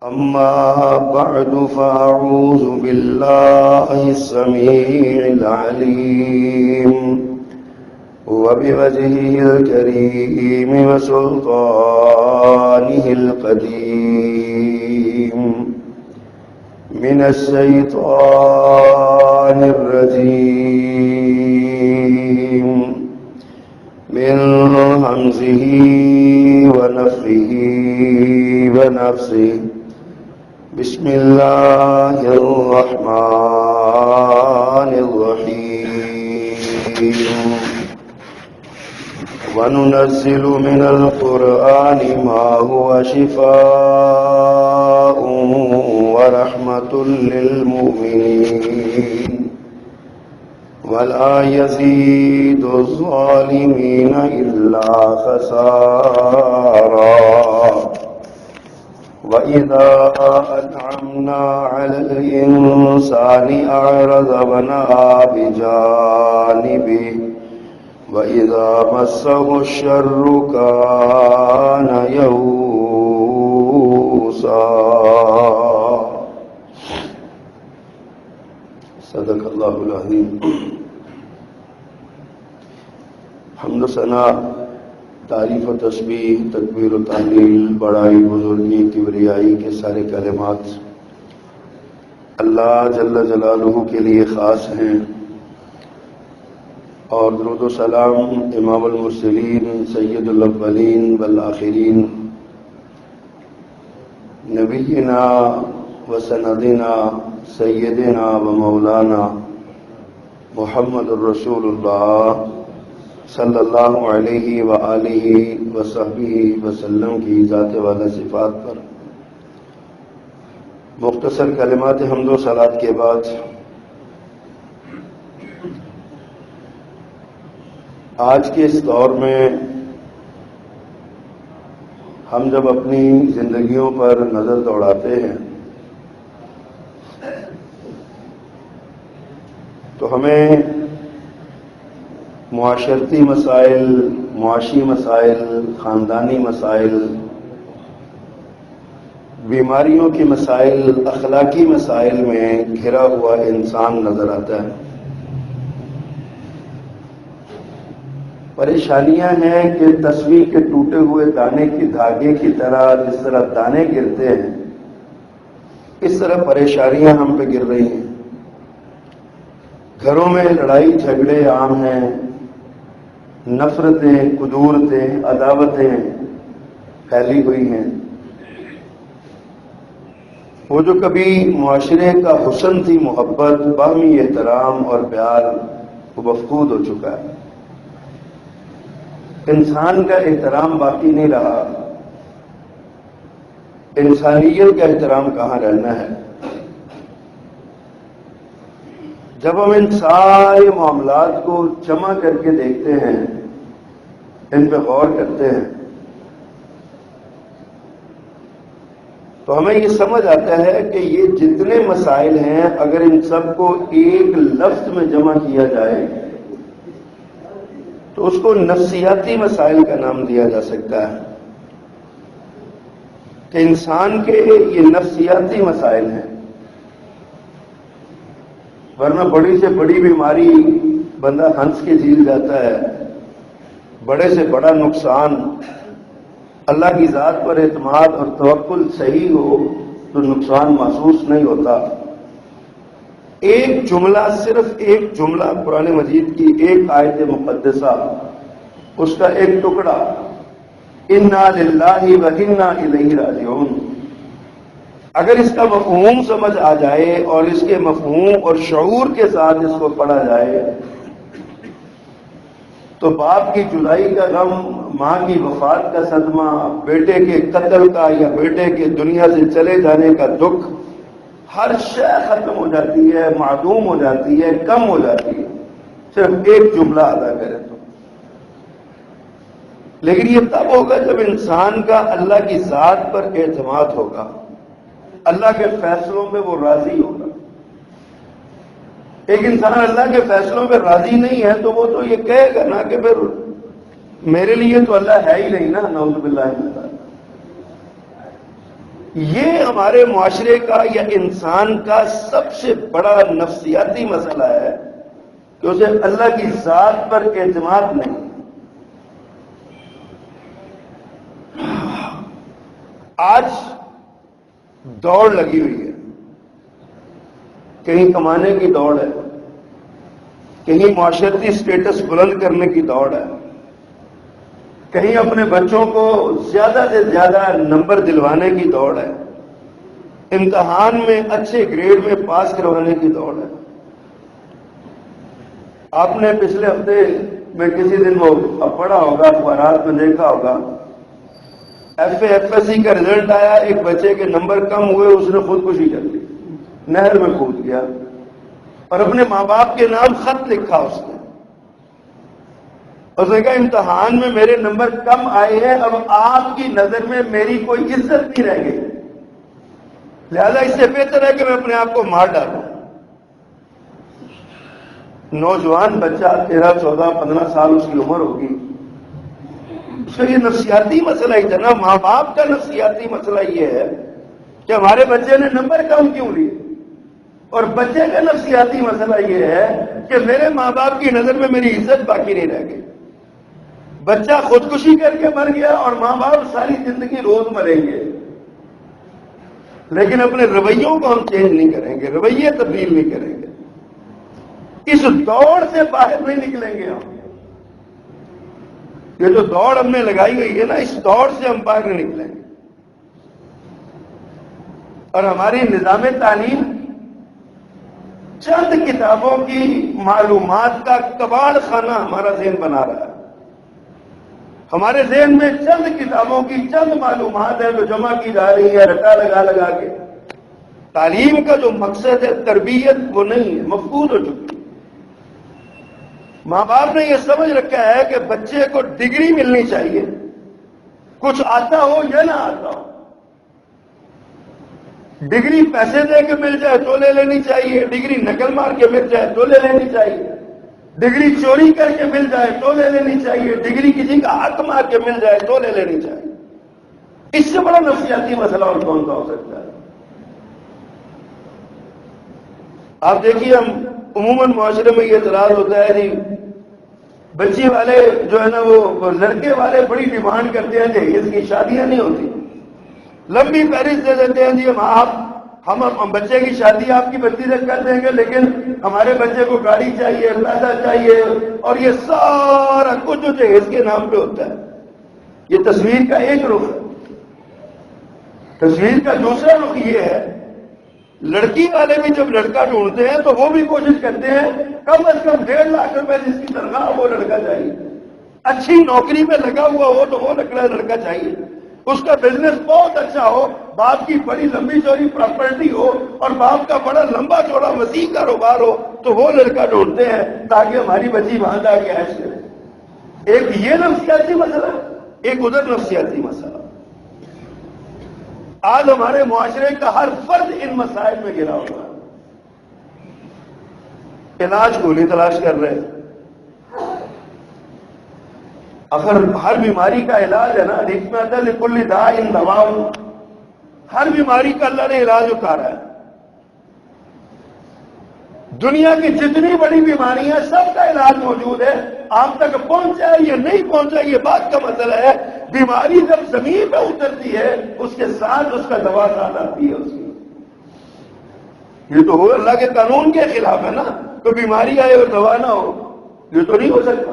أما بعد فأعوذ بالله السميع العليم وبوجهه الكريم وسلطانه القديم من الشيطان الرجيم من همزه ونفخه ونفسه بسم الله الرحمن الرحيم وننزل من القرآن ما هو شفاء ورحمة للمؤمنين ولا يزيد الظالمين إلا خسارا وإذا أنعمنا على الإنسان أعرض ونأى بجانبه وإذا مسه الشر كان يئوسا صدق اللہ العظیم. حمد و ثنا، تعریف و تسبیح، تکبیر و تحلیل، بڑائی، بزرگی، کبریائی کے سارے کلمات اللہ جل جلالہ کے لیے خاص ہیں، اور درود و سلام امام المرسلین سید الاولین والآخرین نبینا و سندنا سیدنا و مولانا محمد الرسول اللہ صلی اللہ علیہ وآلہ وصحبہ وسلم کی ذات والا صفات پر مختصر کلمات حمد و صلات کے بعد آج کے اس دور میں ہم جب اپنی زندگیوں پر نظر دوڑاتے ہیں تو ہمیں معاشرتی مسائل، معاشی مسائل، خاندانی مسائل، بیماریوں کے مسائل، اخلاقی مسائل میں گھرا ہوا انسان نظر آتا ہے. پریشانیاں ہیں کہ تسبیح کے ٹوٹے ہوئے دانے کی دھاگے کی طرح جس طرح دانے گرتے ہیں اس طرح پریشانیاں ہم پہ گر رہی ہیں. گھروں میں لڑائی جھگڑے عام ہیں، نفرتیں، قدورتیں، عداوتیں پھیلی ہوئی ہیں. وہ جو کبھی معاشرے کا حسن تھی، محبت، باہمی احترام اور پیار، وہ مفقود ہو چکا ہے. انسان کا احترام باقی نہیں رہا. انسانیت کا احترام کہاں رہنا ہے؟ جب ہم ان سارے معاملات کو جمع کر کے دیکھتے ہیں، ان پہ غور کرتے ہیں، تو ہمیں یہ سمجھ آتا ہے کہ یہ جتنے مسائل ہیں اگر ان سب کو ایک لفظ میں جمع کیا جائے تو اس کو نفسیاتی مسائل کا نام دیا جا سکتا ہے کہ انسان کے یہ نفسیاتی مسائل ہیں. ورنہ بڑی سے بڑی بیماری بندہ ہنس کے جھیل جاتا ہے، بڑے سے بڑا نقصان، اللہ کی ذات پر اعتماد اور توکل صحیح ہو تو نقصان محسوس نہیں ہوتا. ایک جملہ، صرف ایک جملہ قرآن مجید کی ایک آیت مقدسہ، اس کا ایک ٹکڑا، انا للہ و انا الیہ راجعون، اگر اس کا مفہوم سمجھ آ جائے اور اس کے مفہوم اور شعور کے ساتھ اس کو پڑھا جائے تو باپ کی جدائی کا غم، ماں کی وفات کا صدمہ، بیٹے کے قتل کا یا بیٹے کے دنیا سے چلے جانے کا دکھ، ہر شے ختم ہو جاتی ہے، معدوم ہو جاتی ہے، کم ہو جاتی ہے صرف ایک جملہ ادا کرے تو. لیکن یہ تب ہوگا جب انسان کا اللہ کی ذات پر اعتماد ہوگا، اللہ کے فیصلوں پہ وہ راضی ہوگا. ایک انسان اللہ کے فیصلوں پہ راضی نہیں ہے تو وہ تو یہ کہے گا نا کہ پھر میرے لیے تو اللہ ہے ہی نہیں نا، نعوذ باللہ من ذالک. یہ ہمارے معاشرے کا یا انسان کا سب سے بڑا نفسیاتی مسئلہ ہے کہ اسے اللہ کی ذات پر اعتماد نہیں۔ آج دوڑ لگی ہوئی ہے، کہیں کمانے کی دوڑ ہے، کہیں معاشرتی سٹیٹس بلند کرنے کی دوڑ ہے، کہیں اپنے بچوں کو زیادہ سے زیادہ نمبر دلوانے کی دوڑ ہے، امتحان میں اچھے گریڈ میں پاس کروانے کی دوڑ ہے۔ آپ نے پچھلے ہفتے میں کسی دن وہ پڑھا ہوگا، اخبارات میں دیکھا ہوگا، ایف ایس سی کا رزلٹ آیا، ایک بچے کے نمبر کم ہوئے، اس نے خودکشی کر لی، نہر میں کود گیا اور اپنے ماں باپ کے نام خط لکھا اس نے کہا امتحان میں میرے نمبر کم آئے ہیں، اب آپ کی نظر میں میری کوئی عزت نہیں رہ گئی، لہذا اس سے بہتر ہے کہ میں اپنے آپ کو مار ڈالوں۔ نوجوان بچہ 13 14 15 سال اس کی عمر ہوگی، اس کا یہ نفسیاتی مسئلہ ہی تھا نا۔ ماں باپ کا نفسیاتی مسئلہ یہ ہے کہ ہمارے بچے نے نمبر کم کیوں لیے، اور بچے کا نفسیاتی مسئلہ یہ ہے کہ میرے ماں باپ کی نظر میں میری عزت باقی نہیں رہ گئی۔ بچہ خودکشی کر کے مر گیا اور ماں باپ ساری زندگی روز مریں گے، لیکن اپنے رویوں کو ہم چینج نہیں کریں گے، رویے تبدیل نہیں کریں گے، اس دوڑ سے باہر نہیں نکلیں گے ہم۔ یہ جو دوڑ ہم نے لگائی ہوئی ہے نا، اس دوڑ سے ہم باہر نہیں نکلیں گے۔ اور ہماری نظام تعلیم چند کتابوں کی معلومات کا کباڑ خانہ ہمارا ذہن بنا رہا ہے۔ ہمارے ذہن میں چند کتابوں کی چند معلومات ہیں جو جمع کی جا رہی ہے رٹا لگا لگا کے۔ تعلیم کا جو مقصد ہے تربیت، وہ نہیں ہے، مفقود ہو چکی۔ ماں باپ نے یہ سمجھ رکھا ہے کہ بچے کو ڈگری ملنی چاہیے، کچھ آتا ہو یا نہ آتا ہو۔ ڈگری پیسے دے کے مل جائے تو لے لینی چاہیے، ڈگری نقل مار کے مل جائے تو لے لینی چاہیے، ڈگری چوری کر کے مل جائے تو لے لینی چاہیے، ڈگری کسی کا حق مار کے مل جائے تو لے لینی چاہیے۔ اس سے بڑا نفسیاتی مسئلہ اور کون سا ہو سکتا ہے؟ آپ دیکھیے، ہم عموماً معاشرے میں یہ اعتراض ہوتا ہے جی بچی والے جو ہے نا وہ لڑکے والے بڑی ڈیمانڈ کرتے ہیں کہ اس کی شادیاں نہیں ہوتی، لمبی فہرست دے دیتے ہیں جی ہم بچے کی شادی آپ کی بچی سے کر دیں گے، لیکن ہمارے بچے کو گاڑی چاہیے، پیسہ چاہیے، اور یہ سارا کچھ جو جہیز کے نام پہ ہوتا ہے۔ یہ تصویر کا ایک رخ ہے۔ تصویر کا دوسرا رخ یہ ہے، لڑکی والے بھی جب لڑکا ڈھونڈتے ہیں تو وہ بھی کوشش کرتے ہیں کم از کم 1.5 لاکھ روپے جس کی تنخواہ وہ لڑکا چاہیے، اچھی نوکری میں لگا ہوا ہو تو وہ لڑکا چاہیے، اس کا بزنس بہت اچھا ہو، باپ کی بڑی لمبی چوڑی پراپرٹی ہو اور باپ کا بڑا لمبا چوڑا وسیع کاروبار ہو تو وہ لڑکا ڈھونڈتے ہیں تاکہ ہماری بچی وہاں جا کے عیش کرے۔ ایک یہ نفسیاتی مسئلہ، ایک ادھر نفسیاتی مسئلہ۔ آج ہمارے معاشرے کا ہر فرد ان مسائل میں گھرا ہوا ہے، علاج کو نہیں تلاش کر رہے۔ اگر ہر بیماری کا علاج ہے نا، حکمت لکل داء دواء، ہر بیماری کا اللہ نے علاج اتارا ہے۔ دنیا کی جتنی بڑی بیماریاں سب کا علاج موجود ہے، آپ تک پہنچا ہے یا نہیں پہنچا یہ بات کا مسئلہ ہے۔ بیماری جب زمین پہ اترتی ہے اس کے ساتھ اس کا دوا ساتھ آتی ہے اس کی۔ یہ تو ہو اللہ کے قانون کے خلاف ہے نا، تو بیماری آئے اور دوا نہ ہو، یہ تو نہیں ہو سکتا۔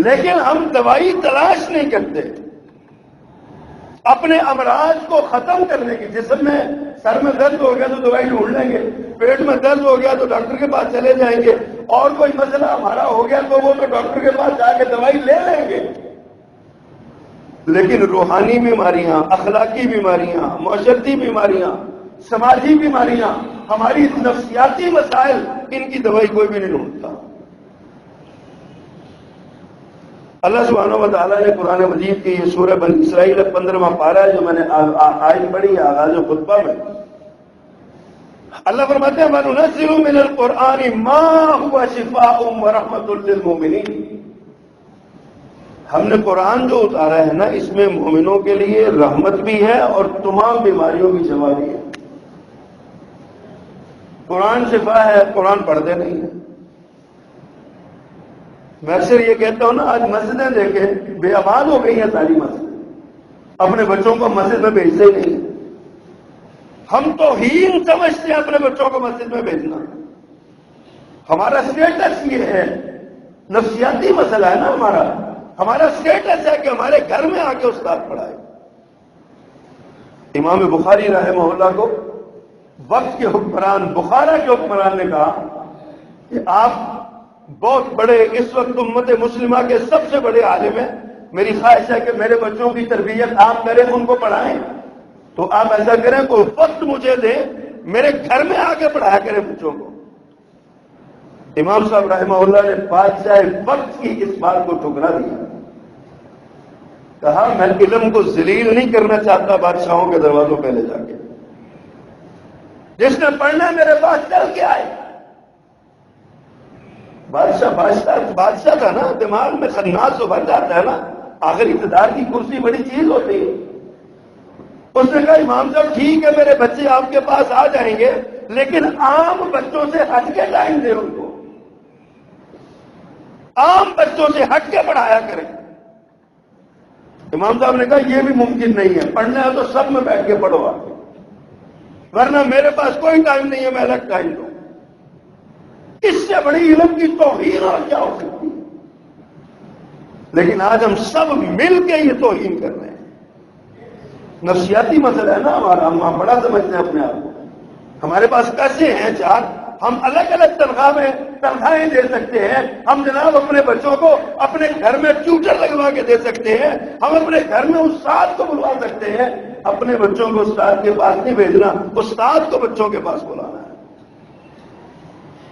لیکن ہم دوائی تلاش نہیں کرتے اپنے امراض کو ختم کرنے کی۔ جسم میں سر میں درد ہو گیا تو دوائی ڈھونڈ لیں گے، پیٹ میں درد ہو گیا تو ڈاکٹر کے پاس چلے جائیں گے، اور کوئی مسئلہ ہمارا ہو گیا تو وہ تو ڈاکٹر کے پاس جا کے دوائی لے لیں گے۔ لیکن روحانی بیماریاں، اخلاقی بیماریاں، معاشرتی بیماریاں، سماجی بیماریاں، ہماری نفسیاتی مسائل، ان کی دوائی کوئی بھی نہیں ڈھونڈتا۔ اللہ سبحانہ و تعالیٰ نے قرآن مجید کی یہ سورہ بنی اسرائیل 15واں پارہ ہے جو میں نے آیت پڑھی ہے آغاز خطبہ میں، اللہ فرماتے ہیں وَنُنَزِّلُ مِنَ الْقُرْآنِ مَا هُوَ شِفَاءٌ وَرَحْمَةٌ لِّلْمُؤْمِنِينَ۔ ہم نے قرآن جو اتارا ہے نا، اس میں مومنوں کے لیے رحمت بھی ہے اور تمام بیماریوں کی شفا بھی ہے۔ قرآن شفا ہے، قرآن پڑھتے نہیں ہیں۔ میں اکثر یہ کہتا ہوں نا، آج مسجدیں دیکھیں بے آباد ہو گئی ہیں، ساری مسجد اپنے بچوں کو مسجد میں بھیجتے ہی نہیں۔ ہم توہین سمجھتے ہیں اپنے بچوں کو مسجد میں بھیجنا۔ ہمارا اسٹیٹس یہ ہے، نفسیاتی مسئلہ ہے نا ہمارا اسٹیٹس ہے کہ ہمارے گھر میں آ کے استاد پڑھائے۔ امام بخاری رحمہ اللہ کو وقت کے حکمران، بخارا کے حکمران نے کہا کہ آپ بہت بڑے، اس وقت امت مسلمہ کے سب سے بڑے عالم ہیں، میری خواہش ہے کہ میرے بچوں کی تربیت آپ کریں، ان کو پڑھائیں۔ تو آپ ایسا کریں، کوئی وقت مجھے دیں، میرے گھر میں آ کے پڑھایا کریں بچوں کو۔ امام صاحب رحمہ اللہ نے بادشاہ وقت کی اس بات کو ٹھکرا دیا، کہا میں علم کو ذلیل نہیں کرنا چاہتا بادشاہوں کے دروازوں پہ لے جا کے، جس نے پڑھنا ہے میرے پاس چل کے آئے۔ بادشاہ تھا نا، دماغ میں خناس تو بھر جاتا ہے نا، آخر اقتدار کی کرسی بڑی چیز ہوتی ہے۔ اس نے کہا امام صاحب ٹھیک ہے، میرے بچے آپ کے پاس آ جائیں گے، لیکن عام بچوں سے ہٹ کے ٹائم دے، ان کو عام بچوں سے ہٹ کے پڑھایا کریں۔ امام صاحب نے کہا یہ بھی ممکن نہیں ہے، پڑھنا ہے تو سب میں بیٹھ کے پڑھو آپ، ورنہ میرے پاس کوئی ٹائم نہیں ہے، میں الگ ٹائم دوں۔ اس سے بڑی علم کی توہین اور کیا ہو سکتی ہے؟ لیکن آج ہم سب مل کے یہ توہین کر رہے ہیں۔ نفسیاتی مسئلہ ہے نا ہمارا، ہم بڑا سمجھتے ہیں اپنے آپ کو۔ ہمارے پاس پیسے ہیں چار، ہم الگ الگ تنخواہیں دے سکتے ہیں، ہم جناب اپنے بچوں کو اپنے گھر میں ٹیوٹر لگوا کے دے سکتے ہیں، ہم اپنے گھر میں استاد کو بلوا سکتے ہیں۔ اپنے بچوں کو استاد کے پاس نہیں بھیجنا، استاد کو بچوں کے پاس بلانا ہے۔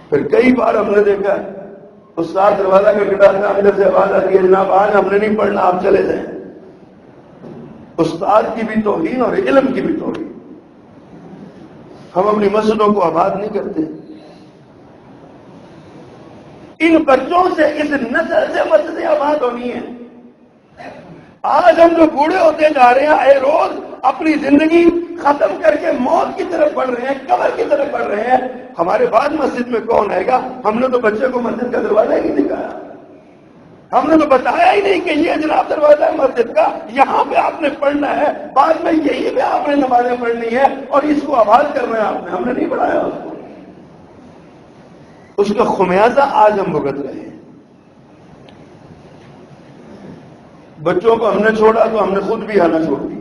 پھر کئی بار ہم نے دیکھا استاد دروازہ کا کھٹکاتا ہے، اندر سے آواز آتی ہے جناب آج ہم نے نہیں پڑھنا، آپ چلے جائیں۔ استاد کی بھی توہین اور علم کی بھی توہین۔ ہم اپنی مسجدوں کو آباد نہیں کرتے۔ ان بچوں سے، اس نسل سے مسجدیں آباد ہونی ہیں۔ آج ہم جو بوڑھے ہوتے جا رہے ہیں، اے روز اپنی زندگی ختم کر کے موت کی طرف بڑھ رہے ہیں، قبر کی طرف بڑھ رہے ہیں۔ ہمارے بعد مسجد میں کون آئے گا؟ ہم نے تو بچے کو مسجد کا دروازہ ہی نہیں دکھایا، ہم نے تو بتایا ہی نہیں کہ یہ جناب دروازہ ہے مسجد کا، یہاں پہ آپ نے پڑھنا ہے، بعد میں یہی پہ آپ نے نمازیں پڑھنی ہے، اور اس کو آباد کرنا ہے آپ نے، ہم نے نہیں پڑھایا اس کو۔ اس کا خمیازہ آج ہم بھگت رہے ہیں۔ بچوں کو ہم نے چھوڑا تو ہم نے خود بھی آنا چھوڑ دیا،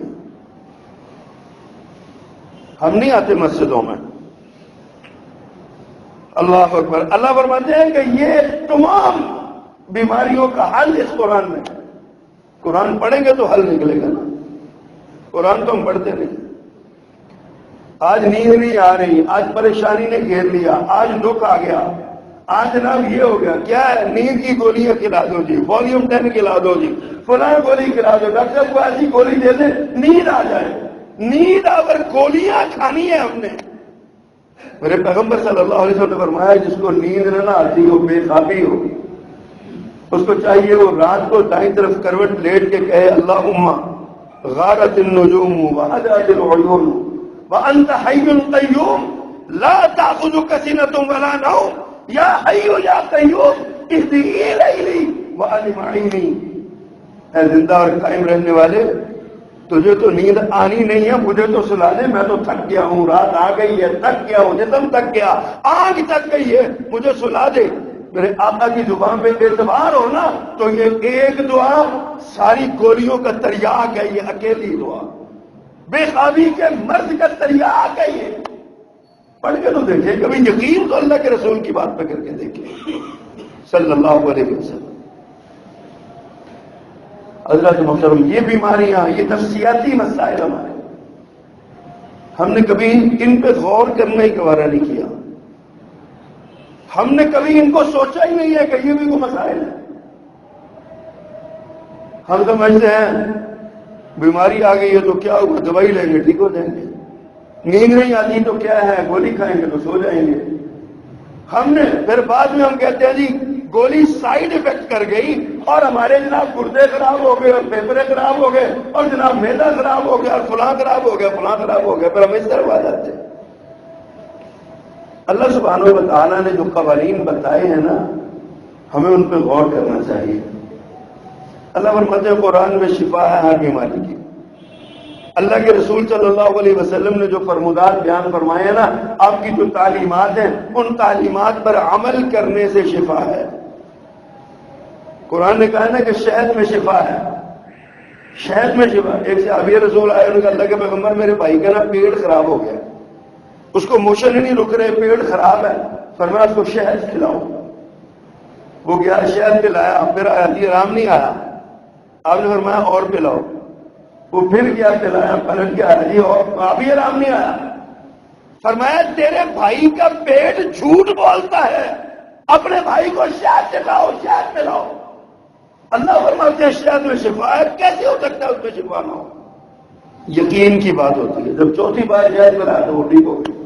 ہم نہیں آتے مسجدوں میں۔ اللہ اکبر۔ اللہ فرماتے ہیں کہ یہ تمام بیماریوں کا حل اس قرآن میں ہے۔ قرآن پڑھیں گے تو حل نکلے گا نا، قرآن تو ہم پڑھتے نہیں۔ آج نیند نہیں آ رہی، آج پریشانی نے گھیر لیا، آج دکھ آ گیا، آج جناب یہ ہو گیا، کیا ہے؟ نیند کی گولیاں کھلا دو جی، والیوم 10 کھلا دو جی، فلاں گولی کھلا دو، ڈاکٹر صاحب کو ایسی گولی دے دیں نیند آ جائے۔ نیند اگر گولیاں کھانی ہے ہم نے، میرے پیغمبر صلی اللہ علیہ وسلم نے فرمایا جس کو نیند نہ آتی ہو، بے خوابی ہو، اس کو چاہیے وہ رات کو دائیں طرف کروٹ لیٹ کے کہے اللہم غارت النجوم وہجت العیون وانت حی قیوم لا تأخذک سنۃ ولا نوم یا حی یا قیوم اهدنی لیلی وانت معینی۔ اے زندہ اور قائم رہنے والے، تجھے تو نیند آنی نہیں ہے، مجھے تو سلا دے، میں تو تھک گیا ہوں، رات آ گئی ہے، تھک گیا ہوں، جسم تھک گیا، آنکھ تھک گئی ہے، مجھے سلا دے۔ میرے آقا کی زبان پہ اعتبار ہو نا تو یہ ایک دعا ساری گولیوں کا تریاق ہے، یہ اکیلی دعا بے خوابی کے مرض کا تریاق ہے۔ یہ پڑھ کے تو دیکھیں، کبھی یقین تو اللہ کے رسول کی بات پہ کر کے دیکھیں صلی اللہ علیہ وسلم۔ حضرت محترم، یہ بیماریاں، یہ نفسیاتی مسائل ہمارے، ہم نے کبھی ان پہ غور کرنے کا گوارا نہیں کیا، ہم نے کبھی ان کو سوچا ہی نہیں ہے کہ یہ بھی کوئی مسائل ہے۔ ہم سمجھتے ہیں بیماری آ گئی ہے تو کیا ہوا، دوائی لیں گے ٹھیک ہو جائیں گے، نیند نہیں آتی تو کیا ہے، گولی کھائیں گے تو سو جائیں گے۔ ہم نے پھر بعد میں ہم کہتے ہیں جی گولی سائیڈ افیکٹ کر گئی، اور ہمارے جناب گردے خراب ہو گئے اور پھیپھڑے خراب ہو گئے اور جناب معدہ خراب ہو گیا اور فلاں خراب ہو گیا فلاں خراب ہو گیا، پھر ہم اس طرف آ جاتے ہیں۔ اللہ سبحانہ و تعالیٰ نے جو قوانین بتائے ہیں نا، ہمیں ان پہ غور کرنا چاہیے۔ اللہ فرماتے ہیں قرآن میں شفا ہے ہر بیماری کی۔ اللہ کے رسول صلی اللہ علیہ وسلم نے جو فرمودات بیان فرمائے ہیں نا، آپ کی جو تعلیمات ہیں ان تعلیمات پر عمل کرنے سے شفا ہے۔ قرآن نے کہا نا کہ شہد میں شفا ہے، شہد میں شفا۔ ایک صحابی رسول آئے، انہوں نے کہا اللہ کے پیغمبر میرے بھائی کا نا پیٹ خراب ہو گیا، اس کو موشن ہی نہیں رک رہے، پیٹ خراب ہے، فرمایا اس کو شہد کھلاؤ۔ وہ گیا شہد پلایا، پھر آرام نہیں آیا، آپ نے فرمایا اور پلاؤ۔ وہ پھر گیا پلایا، پلٹ گیا جی اور ابھی آرام نہیں آیا۔ فرمایا تیرے بھائی کا پیٹ جھوٹ بولتا ہے، اپنے بھائی کو شہد پلاؤ، شہد پلاؤ۔ اللہ فرماتے ہیں شہد میں شفا ہے، کیسے ہو سکتا ہے اس میں شفا نہ ہو؟ یقین کی بات ہوتی ہے۔ جب چوتھی بار شہد پلایا تو وہ ٹھیک ہو گئی۔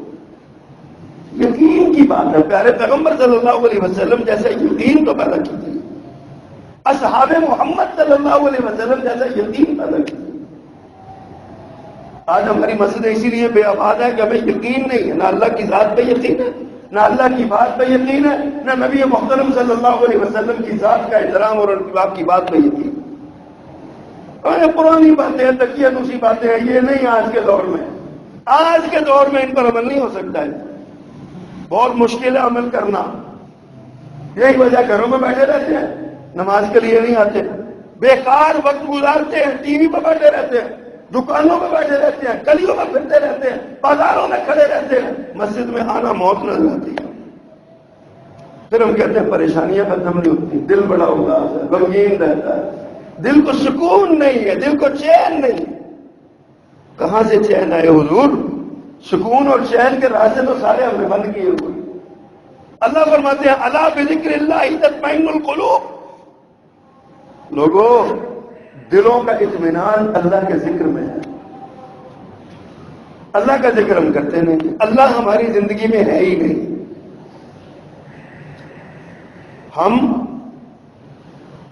یقین کی بات ہے، پیارے پیغمبر صلی اللہ علیہ وسلم جیسے یقین تو پیدا کیجیے، اصحاب محمد صلی اللہ علیہ وسلم جیسا یقین پیدا کیجیے۔ آج ہماری مسجد اسی لیے بے آباد ہے کہ ہمیں یقین نہیں ہے، نہ اللہ کی ذات پہ یقین ہے، نہ اللہ کی بات پہ یقین ہے، نہ نبی محترم صلی اللہ علیہ وسلم کی ذات کا احترام اور ان کی بات پہ یقین۔ پرانی باتیں ہیں، تکیہ دوسری باتیں ہیں، یہ نہیں آج کے دور میں۔ آج کے دور میں ان پر عمل نہیں ہو سکتا ہے، بہت مشکل ہے عمل کرنا۔ یہی وجہ گھروں میں بیٹھے رہتے ہیں، نماز کے لیے نہیں آتے، بیکار وقت گزارتے ہیں، ٹی وی پہ بیٹھے رہتے ہیں، دکانوں میں بیٹھے رہتے ہیں، گلیوں میں پھرتے رہتے ہیں، بازاروں میں کھڑے رہتے ہیں، مسجد میں آنا موت نظر آتی ہے۔ پھر ہم کہتے ہیں پریشانیاں ختم نہیں ہوتی، دل بڑا اداس ہے، غمگین رہتا ہے، دل کو سکون نہیں ہے، دل کو چین نہیں۔ کہاں سے چین آئے حضور؟ سکون اور چین کے راستے تو سارے ہم نے بند کیے ہوئے۔ اللہ فرماتے ہیں الا بذکر اللہ تطمئن القلوب، لوگوں دلوں کا اطمینان اللہ کے ذکر میں ہے۔ اللہ کا ذکر ہم کرتے نہیں، اللہ ہماری زندگی میں ہے ہی نہیں۔ ہم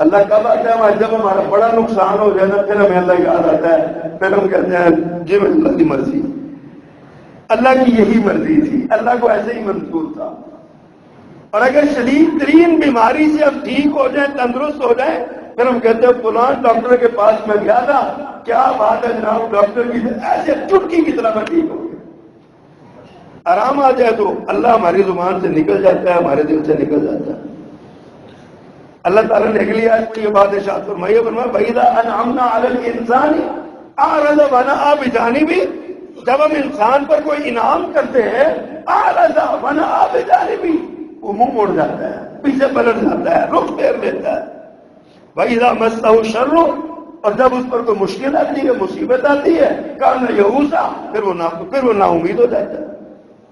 اللہ کب آتا ہے؟ جب ہمارا بڑا نقصان ہو جائے نا، پھر ہمیں اللہ یاد آتا ہے، پھر ہم کہتے ہیں جی میں اللہ کی مرضی، اللہ کی یہی مرضی تھی، اللہ کو ایسے ہی منظور تھا۔ اور اگر شدید ترین بیماری سے ہم ٹھیک ہو جائیں، تندرست ہو جائیں، پھر ہم کہتے ہیں فلاں ڈاکٹر کے پاس میں گیا تھا، کیا بات ہے جناب، ڈاکٹر کی ایسے چٹکی کی طرح میں ٹھیک ہو گیا۔ آرام آ جائے تو اللہ ہماری زبان سے نکل جاتا ہے، ہمارے دل سے نکل جاتا ہے۔ اللہ تعالیٰ نے اگلی آیت میں یہ بات ارشاد فرمائی ہے، فرمایا وَإِذَا أَنْعَمْنَا عَلَى الْإِنسَانِ أَعْرَضَ وَنَأَىٰ بِجَانِبِهِ، جب ہم انسان پر کوئی انعام کرتے ہیں، أَعْرَضَ وَنَأَىٰ بِجَانِبِهِ، وہ منہ موڑ جاتا ہے، پیچھے پلٹ جاتا ہے، رخ پھیر لیتا ہے۔ وَإِذَا مَسَّهُ الشَّرُّ، اور جب اس پر کوئی مشکل آتی ہے، مصیبت آتی ہے، كَانَ يَئُوسًا، پھر وہ نا امید ہو جاتا ہے،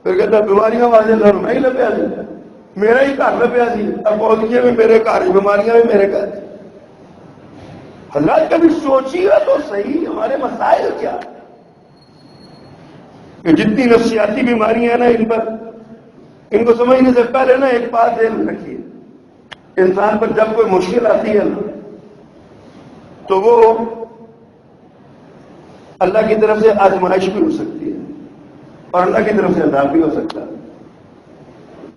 پھر کہتا ہے بیماریاں والے گھر میں ہی لگے آ، میرا ہی گھر لگیا سی، اب بہت میں میرے گھر، بیماریاں بھی میرے گھر۔ حضرات کبھی سوچیے تو صحیح ہمارے مسائل کیا، کہ جتنی نفسیاتی بیماریاں ہیں نا، ان کو سمجھنے سے پہلے نا ایک بات ذہن میں رکھیے، انسان پر جب کوئی مشکل آتی ہے نا، تو وہ اللہ کی طرف سے آزمائش بھی ہو سکتی ہے، اور اللہ کی طرف سے عذاب بھی ہو سکتا ہے،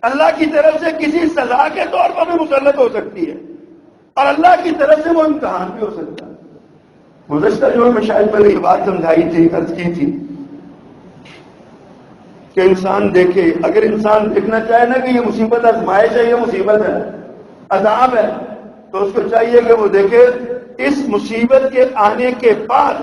اللہ کی طرف سے کسی سزا کے طور پر بھی مسلط ہو سکتی ہے، اور اللہ کی طرف سے وہ امتحان بھی ہو سکتا ہے۔ گزشتہ جو میں شاید میں نے یہ بات سمجھائی تھی، عرض کی تھی کہ انسان دیکھے، اگر انسان دیکھنا چاہے نا کہ یہ مصیبت آزمائش ہے، یہ مصیبت ہے، عذاب ہے، تو اس کو چاہیے کہ وہ دیکھے اس مصیبت کے آنے کے بعد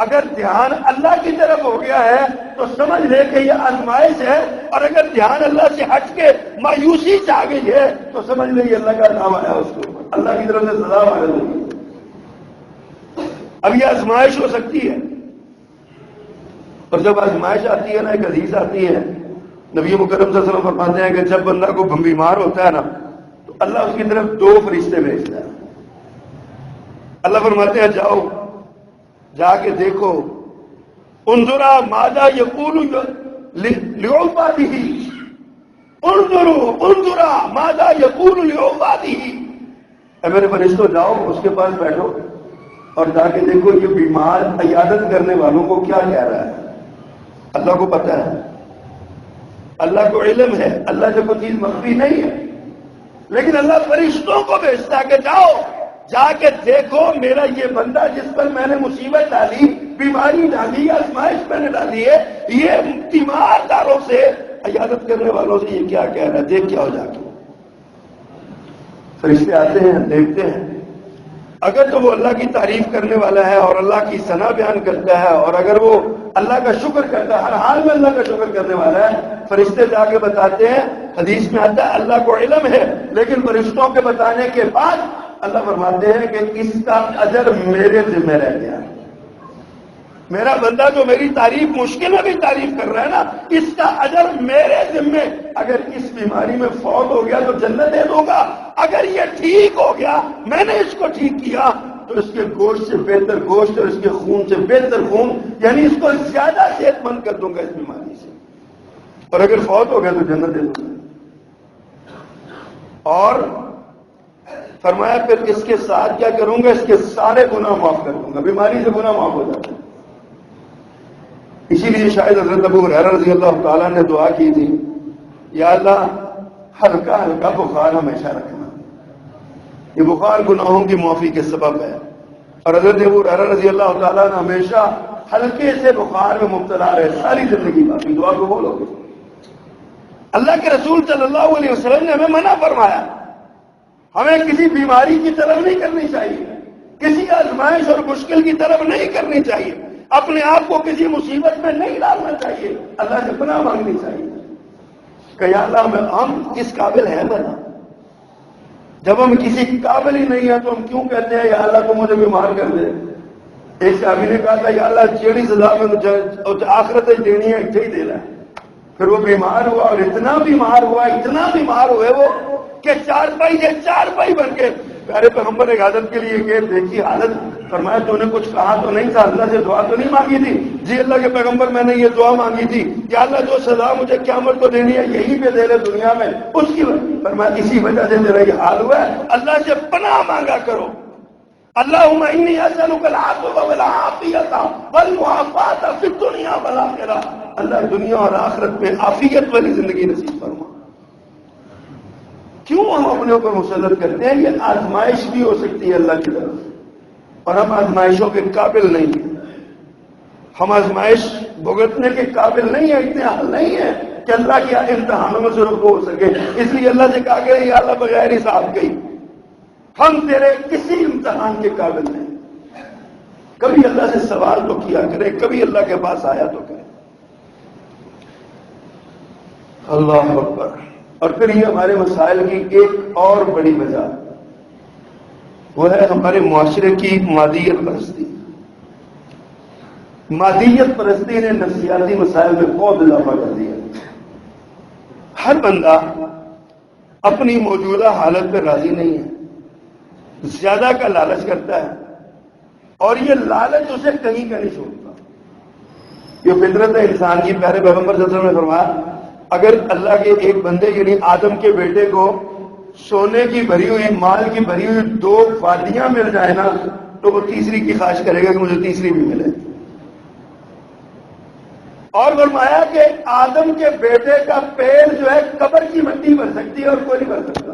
اگر دھیان اللہ کی طرف ہو گیا ہے تو سمجھ لے کہ یہ آزمائش ہے، اور اگر دھیان اللہ سے ہٹ کے مایوسی سے آ گئی ہے تو سمجھ لے یہ اللہ کا نام آیا، اس کو اللہ کی طرف سے سزا وارد ہوگی۔ اب یہ آزمائش ہو سکتی ہے، اور جب آزمائش آتی ہے نا، ایک حدیث آتی ہے، نبی مکرم صلی اللہ علیہ وسلم فرماتے ہیں کہ جب بندہ کو بیمار ہوتا ہے نا، تو اللہ اس کی طرف 2 فرشتے بھیجتا ہے۔ اللہ فرماتے ہیں جاؤ، جا کے دیکھو، انظرا ماذا یقول لعباده، انظرا ماذا یقول لعباده، اے میرے فرشتوں جاؤ اس کے پاس بیٹھو اور جا کے دیکھو یہ بیمار عیادت کرنے والوں کو کیا کہہ رہا ہے. اللہ کو پتہ ہے، اللہ کو علم ہے، اللہ سے کوئی چیز مخفی نہیں ہے، لیکن اللہ فرشتوں کو بھیجتا ہے کہ جاؤ جا کے دیکھو میرا یہ بندہ جس پر میں نے مصیبت ڈالی، بیماری ڈالی، آزمائش میں نے ڈالی ہے، یہ تیمارداروں سے، عیادت کرنے والوں سے یہ کیا کہہ رہا ہے، دیکھ کیا ہو جا کے. فرشتے آتے ہیں، دیکھتے ہیں، اگر تو وہ اللہ کی تعریف کرنے والا ہے اور اللہ کی ثنا بیان کرتا ہے، اور اگر وہ اللہ کا شکر کرتا ہے، ہر حال میں اللہ کا شکر کرنے والا ہے، فرشتے جا کے بتاتے ہیں. حدیث میں آتا ہے اللہ کو علم ہے، لیکن فرشتوں کے بتانے کے بعد اللہ فرماتے ہیں کہ اس کا اجر میرے ذمہ رہ گیا. میرا بندہ جو میری تعریف مشکل میں بھی تعریف کر رہا ہے نا، اس کا اجر میرے ذمے. اگر اس بیماری میں فوت ہو گیا تو جنت دے دوں گا، اگر یہ ٹھیک ہو گیا، میں نے اس کو ٹھیک کیا، تو اس کے گوشت سے بہتر گوشت اور اس کے خون سے بہتر خون، یعنی اس کو زیادہ صحت مند کر دوں گا اس بیماری سے، اور اگر فوت ہو گیا تو جنت دے دوں گا. اور فرمایا پھر اس کے ساتھ کیا کروں گا، اس کے سارے گناہ معاف کر دوں گا. بیماری سے گناہ معاف ہو جاتا ہے. اسی لیے شاید حضرت ابو ہریرہ رضی اللہ تعالیٰ نے دعا کی تھی، یا اللہ ہلکا ہلکا بخار ہمیشہ رکھنا، یہ بخار گناہوں کی معافی کے سبب ہے. اور حضرت ابو ہریرہ رضی اللہ تعالیٰ نے ہمیشہ ہلکے سے بخار میں مبتلا رہے، ساری زندگی باقی دعا کو بولو. اللہ کے رسول صلی اللہ علیہ وسلم نے ہمیں منع فرمایا، ہمیں کسی بیماری کی طرف نہیں کرنی چاہیے، کسی آزمائش اور مشکل کی طرف نہیں کرنی چاہیے، اپنے آپ کو کسی مصیبت میں نہیں ڈالنا چاہیے، اللہ سے پناہ مانگنی چاہیے کہ یا اللہ ہم کس قابل ہیں بنا. جب ہم کسی قابل ہی نہیں ہیں تو ہم کیوں کہتے ہیں یا اللہ کو مجھے بیمار کر دے. ایک صحابی نے کہا تھا یا اللہ جیڑی سزا میں آخرت دینی ہے اتنے ہی دینا ہے. پھر وہ بیمار ہوا اور اتنا بیمار ہوئے وہ کہ چارپائی بن کے پیارے پیغمبر عادت کے لیے کہ دیکھی حالت. فرمایا تو نے کچھ کہا تو نہیں تھا، اللہ سے دعا تو نہیں مانگی تھی؟ جی اللہ کے پیغمبر میں نے یہ دعا مانگی تھی کہ اللہ جو سزا مجھے قیامت کو دینی ہے یہی پہ دے لے دنیا میں، اس کی فرمایا اسی وجہ سے میرا یہ حال ہوا ہے. اللہ سے پناہ مانگا کرو. اللہم انی اسألک العفو والعافیۃ والمعافاۃ فی الدنیا والآخرہ. اللہ دنیا اور آخرت میں عافیت والی زندگی نصیب فرما. کیوں ہم اپنے اوپر مسلط کرتے ہیں؟ یہ آزمائش بھی ہو سکتی ہے اللہ کی طرف، اور ہم آزمائشوں کے قابل نہیں ہیں. ہم آزمائش بھگتنے کے قابل نہیں ہیں، اتنے حل نہیں ہیں کہ اللہ کے امتحانوں میں سے رخ ہو سکے. اس لیے اللہ سے کہا کہ یا اللہ بغیر حساب گئی، ہم تیرے کسی امتحان کے قابل نہیں. کبھی اللہ سے سوال تو کیا کرے، کبھی اللہ کے پاس آیا تو کرے. اللہ اکبر. اور پھر یہ ہمارے مسائل کی ایک اور بڑی وجہ وہ ہے ہمارے معاشرے کی مادیت پرستی. مادیت پرستی نے نفسیاتی مسائل میں بہت اضافہ کر دیا. ہر بندہ اپنی موجودہ حالت پہ راضی نہیں ہے، زیادہ کا لالچ کرتا ہے، اور یہ لالچ اسے کہیں کا نہیں چھوڑتا. یہ فطرت ہے انسان کی. پیارے پیغمبر صلی اللہ علیہ وسلم نے فرمایا اگر اللہ کے ایک بندے یعنی آدم کے بیٹے کو سونے کی بھری ہوئی، مال کی بھری ہوئی 2 وادیاں مل جائے نا تو وہ تیسری کی خواہش کرے گا کہ مجھے تیسری بھی ملے. اور فرمایا کہ آدم کے بیٹے کا پیڑ جو ہے قبر کی مٹی بھر سکتی ہے اور کوئی نہیں بھر سکتا.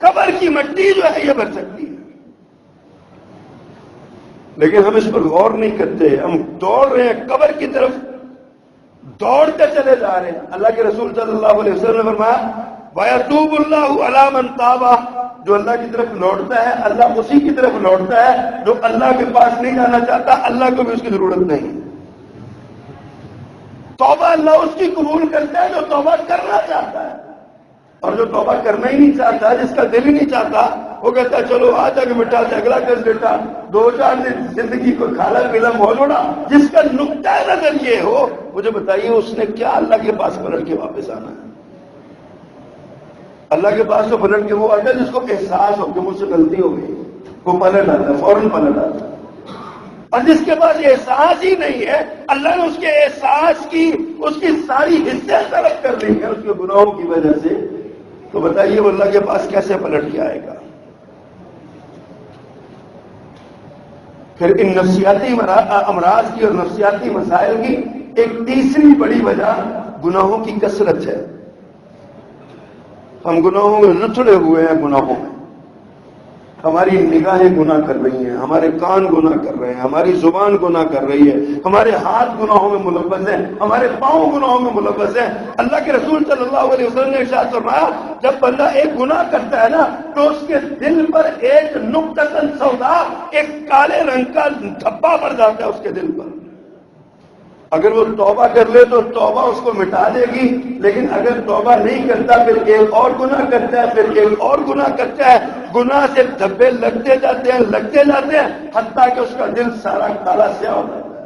قبر کی مٹی جو ہے یہ بھر سکتی ہے، لیکن ہم اس پر غور نہیں کرتے. ہم دوڑ رہے ہیں قبر کی طرف، دوڑتے چلے جا رہے ہیں. اللہ کے رسول صلی اللہ علیہ وسلم نے فرمایا وَيَتُوبُ اللَّهُ عَلَىٰ مَنْ تَابَ. جو اللہ کی طرف لوٹتا ہے اللہ اسی کی طرف لوٹتا ہے. جو اللہ کے پاس نہیں جانا چاہتا اللہ کو بھی اس کی ضرورت نہیں. توبہ اللہ اس کی قبول کرتا ہے جو توبہ کرنا چاہتا ہے، اور جو توبہ کرنا ہی نہیں چاہتا، جس کا دل ہی نہیں چاہتا، وہ کہتا ہے چلو آج آگے مٹا سے اگلا کر دیتا، 2-4 دن زندگی کو کھالا پیلا موجوڑا. جس کا نقطہ نظر یہ ہو، مجھے بتائیے اس نے کیا اللہ کے پاس پلٹ کے واپس آنا ہے؟ اللہ کے پاس تو پلٹ کے وہ آتا ہے جس کو احساس ہو کہ مجھ سے غلطی ہو گئی، وہ پلٹ آتا ہے، فوراً پلٹ آتا ہے. اور جس کے پاس احساس ہی نہیں ہے، اللہ نے اس کے احساس کی، اس کی ساری حصے طرف کر دی ہیں اس کے گناہوں کی وجہ سے. تو بتائیے وہ اللہ کے پاس کیسے پلٹ کے آئے گا؟ پھر ان نفسیاتی امراض کی اور نفسیاتی مسائل کی ایک تیسری بڑی وجہ گناہوں کی کثرت ہے۔ ہم گناہوں میں لتڑے ہوئے ہیں، گناہوں میں ہماری نگاہیں گناہ کر رہی ہیں، ہمارے کان گناہ کر رہے ہیں، ہماری زبان گناہ کر رہی ہے، ہمارے ہاتھ گناہوں میں ملوث ہیں، ہمارے پاؤں گناہوں میں ملوث ہیں۔ اللہ کے رسول صلی اللہ علیہ وسلم نے ارشاد فرمایا جب بندہ ایک گناہ کرتا ہے نا تو اس کے دل پر ایک نقطۃ سودا، ایک کالے رنگ کا دھبا پڑ جاتا ہے اس کے دل پر۔ اگر وہ توبہ کر لے تو توبہ اس کو مٹا دے گی، لیکن اگر توبہ نہیں کرتا پھر ایک اور گناہ کرتا ہے، پھر ایک اور گناہ کرتا ہے، گناہ سے دھبے لگتے جاتے ہیں حتیٰ کہ اس کا دل سارا کالا سیاہ ہو جاتا ہے۔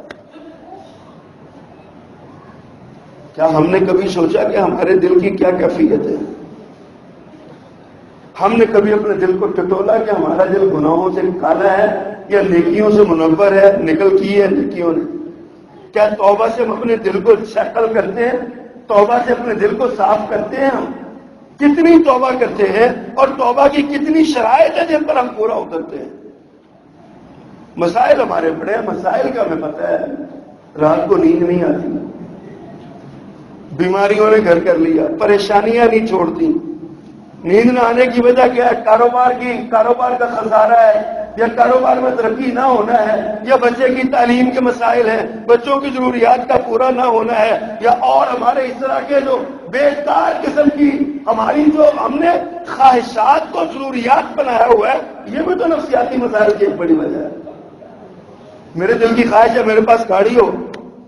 کیا ہم نے کبھی سوچا کہ ہمارے دل کی کیا کیفیت ہے؟ ہم نے کبھی اپنے دل کو ٹٹولا کہ ہمارا دل گناہوں سے کالا ہے یا نیکیوں سے منور ہے، نکل کی ہے نیکیوں نے؟ کیا توبہ سے ہم اپنے دل کو شکل کرتے ہیں؟ توبہ سے اپنے دل کو صاف کرتے ہیں؟ ہم کتنی توبہ کرتے ہیں اور توبہ کی کتنی شرائط ہے جن پر ہم پورا اترتے ہیں؟ مسائل ہمارے بڑے ہیں، مسائل کا ہمیں پتہ ہے، رات کو نیند نہیں آتی، بیماریوں نے گھر کر لیا، پریشانیاں نہیں چھوڑتی۔ نیند نہ آنے کی وجہ کیا ہے؟ کاروبار کا خسارہ ہے، یا کاروبار میں ترقی نہ ہونا ہے، یا بچے کی تعلیم کے مسائل ہیں، بچوں کی ضروریات کا پورا نہ ہونا ہے، یا اور ہمارے اس طرح کے جو بیکار قسم کی ہماری جو ہم نے خواہشات کو ضروریات بنایا ہوا ہے، یہ بھی تو نفسیاتی مسائل کی ایک بڑی وجہ ہے۔ میرے دل کی خواہش ہے میرے پاس گاڑی ہو،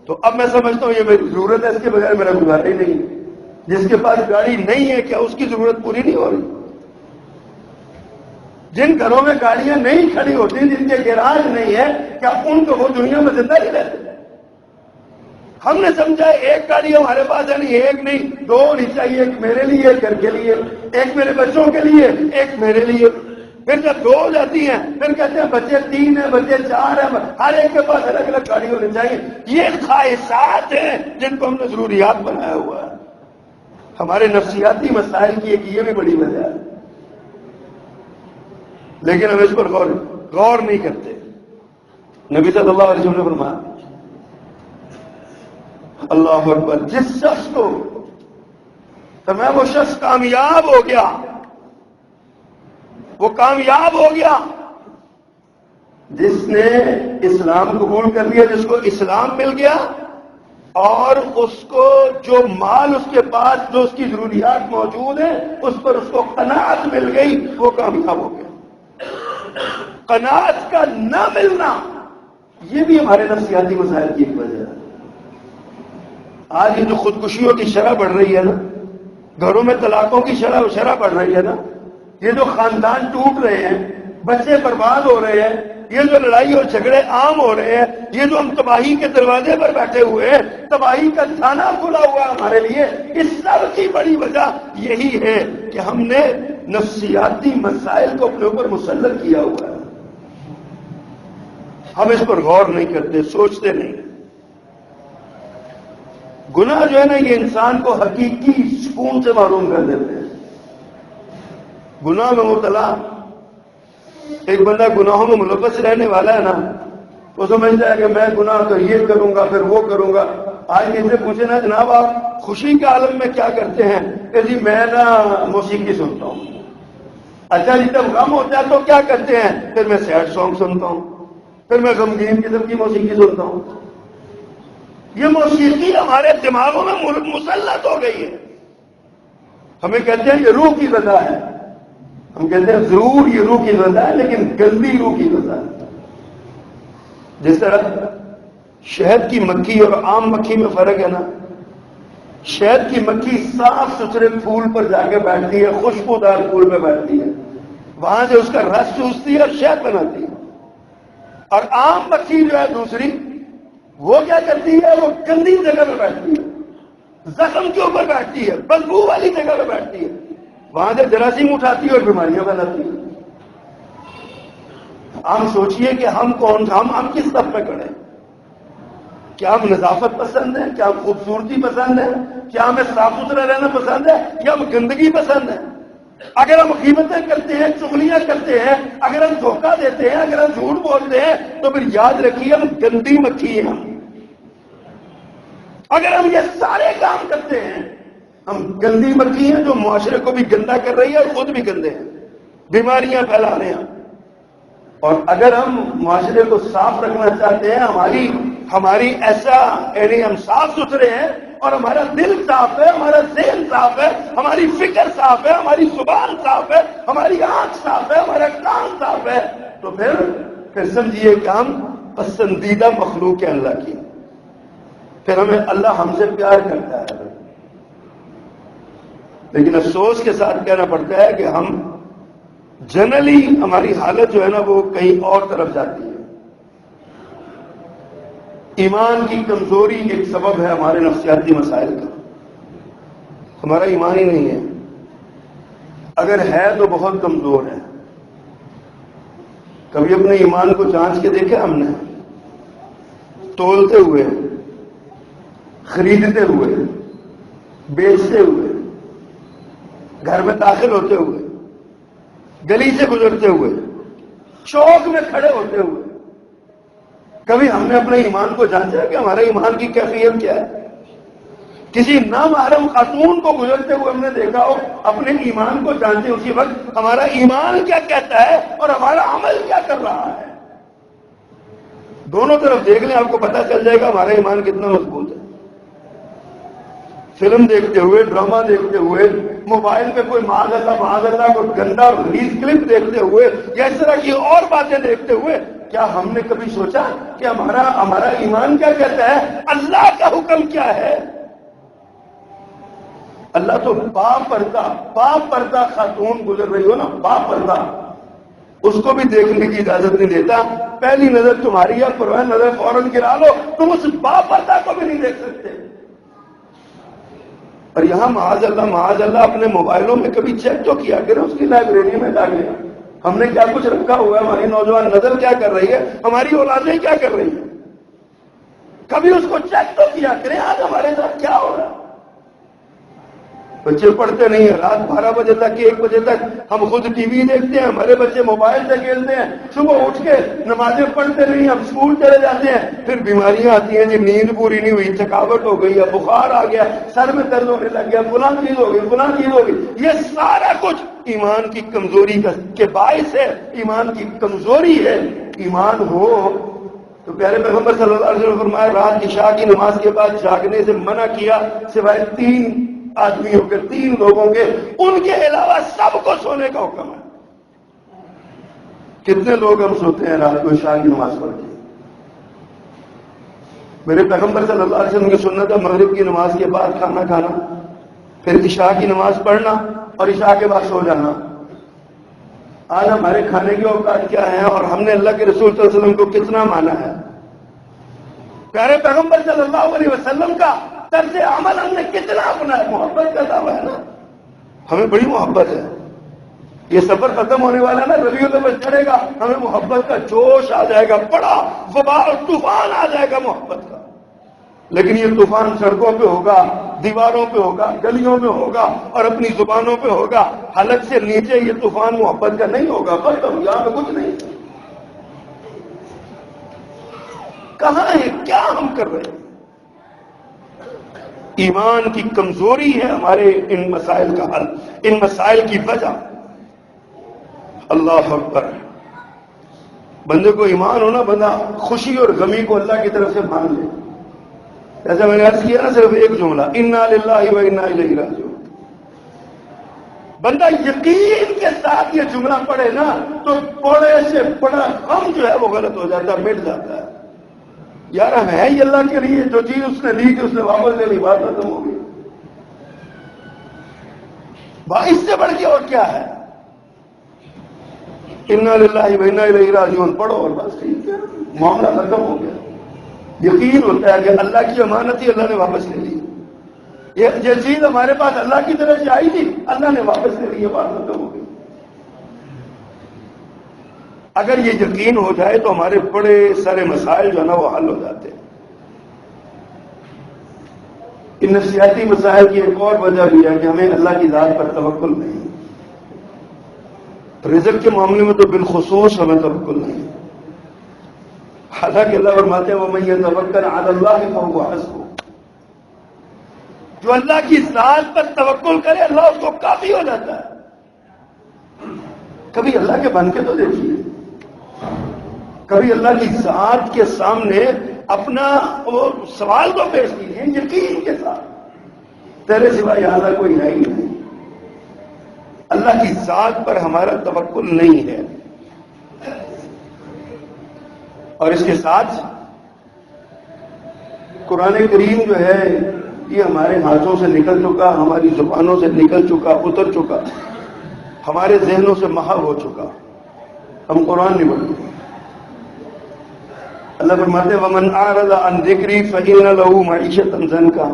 تو اب میں سمجھتا ہوں یہ میری ضرورت ہے، اس کے بغیر میرا گزارا ہی نہیں۔ جس کے پاس گاڑی نہیں ہے کیا اس کی ضرورت پوری نہیں ہو رہی؟ جن گھروں میں گاڑیاں نہیں کھڑی ہوتی، جن کے گیراج نہیں ہے، کیا ان کو وہ دنیا میں زندہ ہی رہتے؟ ہم نے سمجھا ایک گاڑی ہمارے پاس ہے، نہیں ایک نہیں، دو ہونی چاہیے، ایک میرے لیے، ایک گھر کے لیے، ایک میرے بچوں کے لیے، ایک میرے لیے۔ پھر جب دو ہو جاتی ہیں پھر کہتے ہیں بچے 3 ہیں، بچے 4 ہیں، ہر ایک کے پاس الگ الگ گاڑی ہونی چاہیے۔ یہ خواہشات ہیں جن کو ہم نے ضروریات بنایا ہوا ہے۔ ہمارے نفسیاتی مسائل کی ایک یہ بھی بڑی وجہ ہے، لیکن ہم اس پر غور نہیں کرتے۔ نبی صلی اللہ علیہ وسلم نے فرمایا، اللہ اکبر، جس شخص کو فرمایا وہ شخص کامیاب ہو گیا، وہ کامیاب ہو گیا جس نے اسلام قبول کر لیا، جس کو اسلام مل گیا، اور اس کو جو مال اس کے پاس، جو اس کی ضروریات موجود ہیں، اس پر اس کو قناعت مل گئی، وہ کامیاب ہو گیا۔ قناعت کا نہ ملنا یہ بھی ہمارے نفسیاتی مسائل کی ایک وجہ ہے۔ آج یہ جو خودکشیوں کی شرح بڑھ رہی ہے نا، گھروں میں طلاقوں کی شرح بڑھ رہی ہے نا، یہ جو خاندان ٹوٹ رہے ہیں، بچے برباد ہو رہے ہیں، یہ جو لڑائی اور جھگڑے عام ہو رہے ہیں، یہ جو ہم تباہی کے دروازے پر بیٹھے ہوئے ہیں، تباہی کا تھانہ کھلا ہوا ہے ہمارے لیے، اس سب کی بڑی وجہ یہی ہے کہ ہم نے نفسیاتی مسائل کو اپنے اوپر مسلط کیا ہوا ہے۔ ہم اس پر غور نہیں کرتے، سوچتے نہیں۔ گناہ جو ہے نا یہ انسان کو حقیقی سکون سے محروم کر دیتے ہیں۔ گناہ میں مبتلا ایک بندہ گناہوں میں ملوث رہنے والا ہے نا، وہ سمجھتا ہے کہ میں گناہ تو یہ کروں گا پھر وہ کروں گا۔ آج کسی سے پوچھے نا جناب آپ خوشی کے عالم میں کیا کرتے ہیں، کہ جی میں نا موسیقی سنتا ہوں۔ اچھا جی جب غم ہوتا ہے تو کیا کرتے ہیں؟ پھر میں سیڈ سانگ سنتا ہوں، پھر میں غمگین قسم کی موسیقی سنتا ہوں۔ یہ موسیقی ہمارے دماغوں میں مسلط ہو گئی ہے۔ ہمیں کہتے ہیں یہ روح کی غذا ہے، ہم کہتے ہیں ضرور یہ روح کی غذا ہے، لیکن گندی روح کی غذا ہے۔ جس طرح شہد کی مکھی اور عام مکھی میں فرق ہے نا، شہد کی مکھی صاف ستھرے پھول پر جا کے بیٹھتی ہے، خوشبودار پھول پہ بیٹھتی ہے، وہاں سے اس کا رس چوستی ہے اور شہد بناتی ہے۔ اور عام مکھی جو ہے دوسری، وہ کیا کرتی ہے؟ وہ گندی جگہ پہ بیٹھتی ہے، زخم کے اوپر بیٹھتی ہے، بدبو والی جگہ پہ بیٹھتی ہے، وہاں سے جراثیم اٹھاتی ہے اور بیماریاں پھیلاتی ہے۔ ہم سوچئے کہ ہم کس طرف پہ کھڑے ہیں؟ کیا ہم نظافت پسند ہیں؟ کیا ہم خوبصورتی پسند ہے؟ کیا ہمیں صاف ستھرا رہنا پسند ہے یا ہم گندگی پسند ہے؟ اگر ہم غیبتیں کرتے ہیں، چغلیاں کرتے ہیں، اگر ہم دھوکہ دیتے ہیں، اگر ہم جھوٹ بولتے ہیں، تو پھر یاد رکھیے ہم گندی مکھی ہیں. اگر ہم یہ سارے کام کرتے ہیں، ہم گندی مکھی ہیں جو معاشرے کو بھی گندا کر رہی ہے اور خود بھی گندے ہیں، بیماریاں پھیلا رہے ہیں. اور اگر ہم معاشرے کو صاف رکھنا چاہتے ہیں، ہماری ایسا یعنی ہم صاف ستھرے ہیں اور ہمارا دل صاف ہے، ہمارا ذہن صاف ہے، ہماری فکر صاف ہے، ہماری زبان صاف ہے، ہماری آنکھ صاف ہے، ہمارا کان صاف ہے، تو پھر سمجھیے کہ ہم پسندیدہ مخلوق ہے اللہ کی. پھر ہمیں اللہ ہم سے پیار کرتا ہے. لیکن افسوس کے ساتھ کہنا پڑتا ہے کہ ہم جنرلی ہماری حالت جو ہے نا وہ کہیں اور طرف جاتی ہے. ایمان کی کمزوری ایک سبب ہے ہمارے نفسیاتی مسائل کا. ہمارا ایمان ہی نہیں ہے، اگر ہے تو بہت کمزور ہے. کبھی اپنے ایمان کو جانچ کے دیکھا ہم نے؟ تولتے ہوئے، خریدتے ہوئے، بیچتے ہوئے، گھر میں داخل ہوتے ہوئے، گلی سے گزرتے ہوئے، چوک میں کھڑے ہوتے ہوئے، کبھی ہم نے اپنے ایمان کو جانچا کہ ہمارے ایمان کی کیفیت کیا ہے؟ کسی نامحرم خاتون کو گزرتے ہوئے ہم نے دیکھا ہو، اپنے ایمان کو جانتے اسی وقت ہمارا ایمان کیا کہتا ہے اور ہمارا عمل کیا کر رہا ہے. دونوں طرف دیکھ لیں، آپ کو پتہ چل جائے گا ہمارا ایمان کتنا مضبوط ہے. فلم دیکھتے ہوئے، ڈرامہ دیکھتے ہوئے، موبائل پہ کوئی معاذ اللہ کوئی گندا ریل کلپ دیکھتے ہوئے یا اس طرح کی اور باتیں دیکھتے ہوئے، کیا ہم نے کبھی سوچا کہ ہمارا ایمان کیا کہتا ہے؟ اللہ کا حکم کیا ہے؟ اللہ تو پردہ خاتون گزر رہی ہو نا، پردہ، اس کو بھی دیکھنے کی اجازت نہیں دیتا. پہلی نظر تمہاری ہے، پروان نظر فوراً گرا لو، تم اس پردہ کو بھی نہیں دیکھ سکتے. اور یہاں معاذ اللہ اپنے موبائلوں میں کبھی چیک تو کیا کریں اس کی لائبریری میں جا کے ہم نے کیا کچھ رکھا ہوا ہے، ہماری نوجوان نظر کیا کر رہی ہے، ہماری اولادیں کیا کر رہی ہیں. کبھی اس کو چیک تو کیا کریں آج ہمارے ساتھ کیا ہو رہا ہے. بچے پڑھتے نہیں ہیں، رات 12 بجے تک 1 بجے تک ہم خود ٹی وی دیکھتے ہیں، ہمارے بچے موبائل سے کھیلتے ہیں، صبح اٹھ کے نمازیں پڑھتے نہیں، ہم اسکول چلے جاتے ہیں، پھر بیماریاں آتی ہیں، جی نیند پوری نہیں ہوئی، تھکاوٹ ہو گئی، یا بخار آ گیا، سر میں درد ہونے لگ گیا، فلاں چیز ہو گئی. یہ سارا کچھ ایمان کی کمزوری کے باعث ہے، ایمان کی کمزوری ہے. ایمان ہو تو پیارے پیغمبر صلی اللہ علیہ وسلم نے فرمایا رات عشاء کی نماز کے بعد جاگنے سے منع کیا سوائے 3 آدمیوں کے، 3 لوگوں کے، ان کے علاوہ سب کو سونے کا حکم ہے. کتنے لوگ ہم سوتے ہیں رات کو عشاء کی نماز پڑھ کے؟ میرے پیغمبر صلی اللہ علیہ وسلم کی سنت ہے مغرب کی نماز کے بعد کھانا کھانا، پھر عشاء کی نماز پڑھنا اور عشاء کے بعد سو جانا. آج ہمارے کھانے کے اوقات کیا ہیں اور ہم نے اللہ کے رسول صلی اللہ علیہ وسلم کو کتنا مانا ہے؟ پیارے پیغمبر صلی اللہ علیہ وسلم کا طرز عمل ہم نے کتنا اپنا ہے؟ محبت کا دعویٰ ہے نا، ہمیں بڑی محبت ہے. یہ سفر ختم ہونے والا ہے نا، ربیع الاول چڑھے گا، ہمیں محبت کا جوش آ جائے گا، بڑا وبال طوفان آ جائے گا محبت کا. لیکن یہ طوفان سڑکوں پہ ہوگا، دیواروں پہ ہوگا، گلیوں میں ہوگا اور اپنی زبانوں پہ ہوگا. حلق سے نیچے یہ طوفان محبت کا نہیں ہوگا. ختم، یہاں پہ کچھ نہیں. کہاں ہے؟ کیا ہم کر رہے ہیں؟ ایمان کی کمزوری ہے ہمارے ان مسائل کا حل، ان مسائل کی وجہ. اللہ اکبر. بندے کو ایمان ہونا، بندہ خوشی اور غمی کو اللہ کی طرف سے مان لے. جیسا میں نے عرض کیا نا، صرف ایک جملہ، انا للہ و انا الیہ راجعون. بندہ یقین کے ساتھ یہ جملہ پڑھے نا تو بڑے سے بڑا غم جو ہے وہ غلط ہو جاتا ہے، مٹ جاتا ہے. یار ہم ہے ہی اللہ کے لیے، جو چیز اس نے لی تھی اس نے واپس لے لی، بات ختم ہو گئی. اس سے بڑھ کے اور کیا ہے؟ انا للہ و انا الیہ راجعون پڑھو اور بس ٹھیک ہے، معاملہ ختم ہو گیا. یقین ہوتا ہے کہ اللہ کی امانت ہی اللہ نے واپس لے لی. یہ چیز ہمارے پاس اللہ کی طرف سے آئی تھی، اللہ نے واپس لے لی، بات ختم ہو گئی. اگر یہ یقین ہو جائے تو ہمارے بڑے سارے مسائل جو ہے نا وہ حل ہو جاتے ہیں. ان نفسیاتی مسائل کی ایک اور وجہ بھی ہے کہ ہمیں اللہ کی ذات پر توکل نہیں. رزق کے معاملے میں تو بالخصوص ہمیں توکل نہیں. حالانکہ اللہ فرماتے ہیں وَمَن يَتَوَكَّلْ عَلَى اللَّهِ فَهُوَ حَسْبُهُ، جو اللہ کی ذات پر توکل کرے اللہ اس کو کافی ہو جاتا ہے. کبھی اللہ کے بن کے تو دیکھیے، کبھی اللہ کی ذات کے سامنے اپنا وہ سوال تو پیش کیجیے یقین کے ساتھ، تیرے سوا یہاں کوئی ہے ہی نہیں. اللہ کی ذات پر ہمارا توکل نہیں ہے. اور اس کے ساتھ قرآن کریم جو ہے یہ ہمارے ہاتھوں سے نکل چکا، ہماری زبانوں سے نکل چکا، اتر چکا، ہمارے ذہنوں سے محو ہو چکا، ہم قرآن نہیں پڑھتے. اللہ فرماتے ہیں وَمَنْ أَعْرَضَ عَنْ ذِكْرِي فَإِنَّ لَهُ مَعِيشَةً ضَنْكًا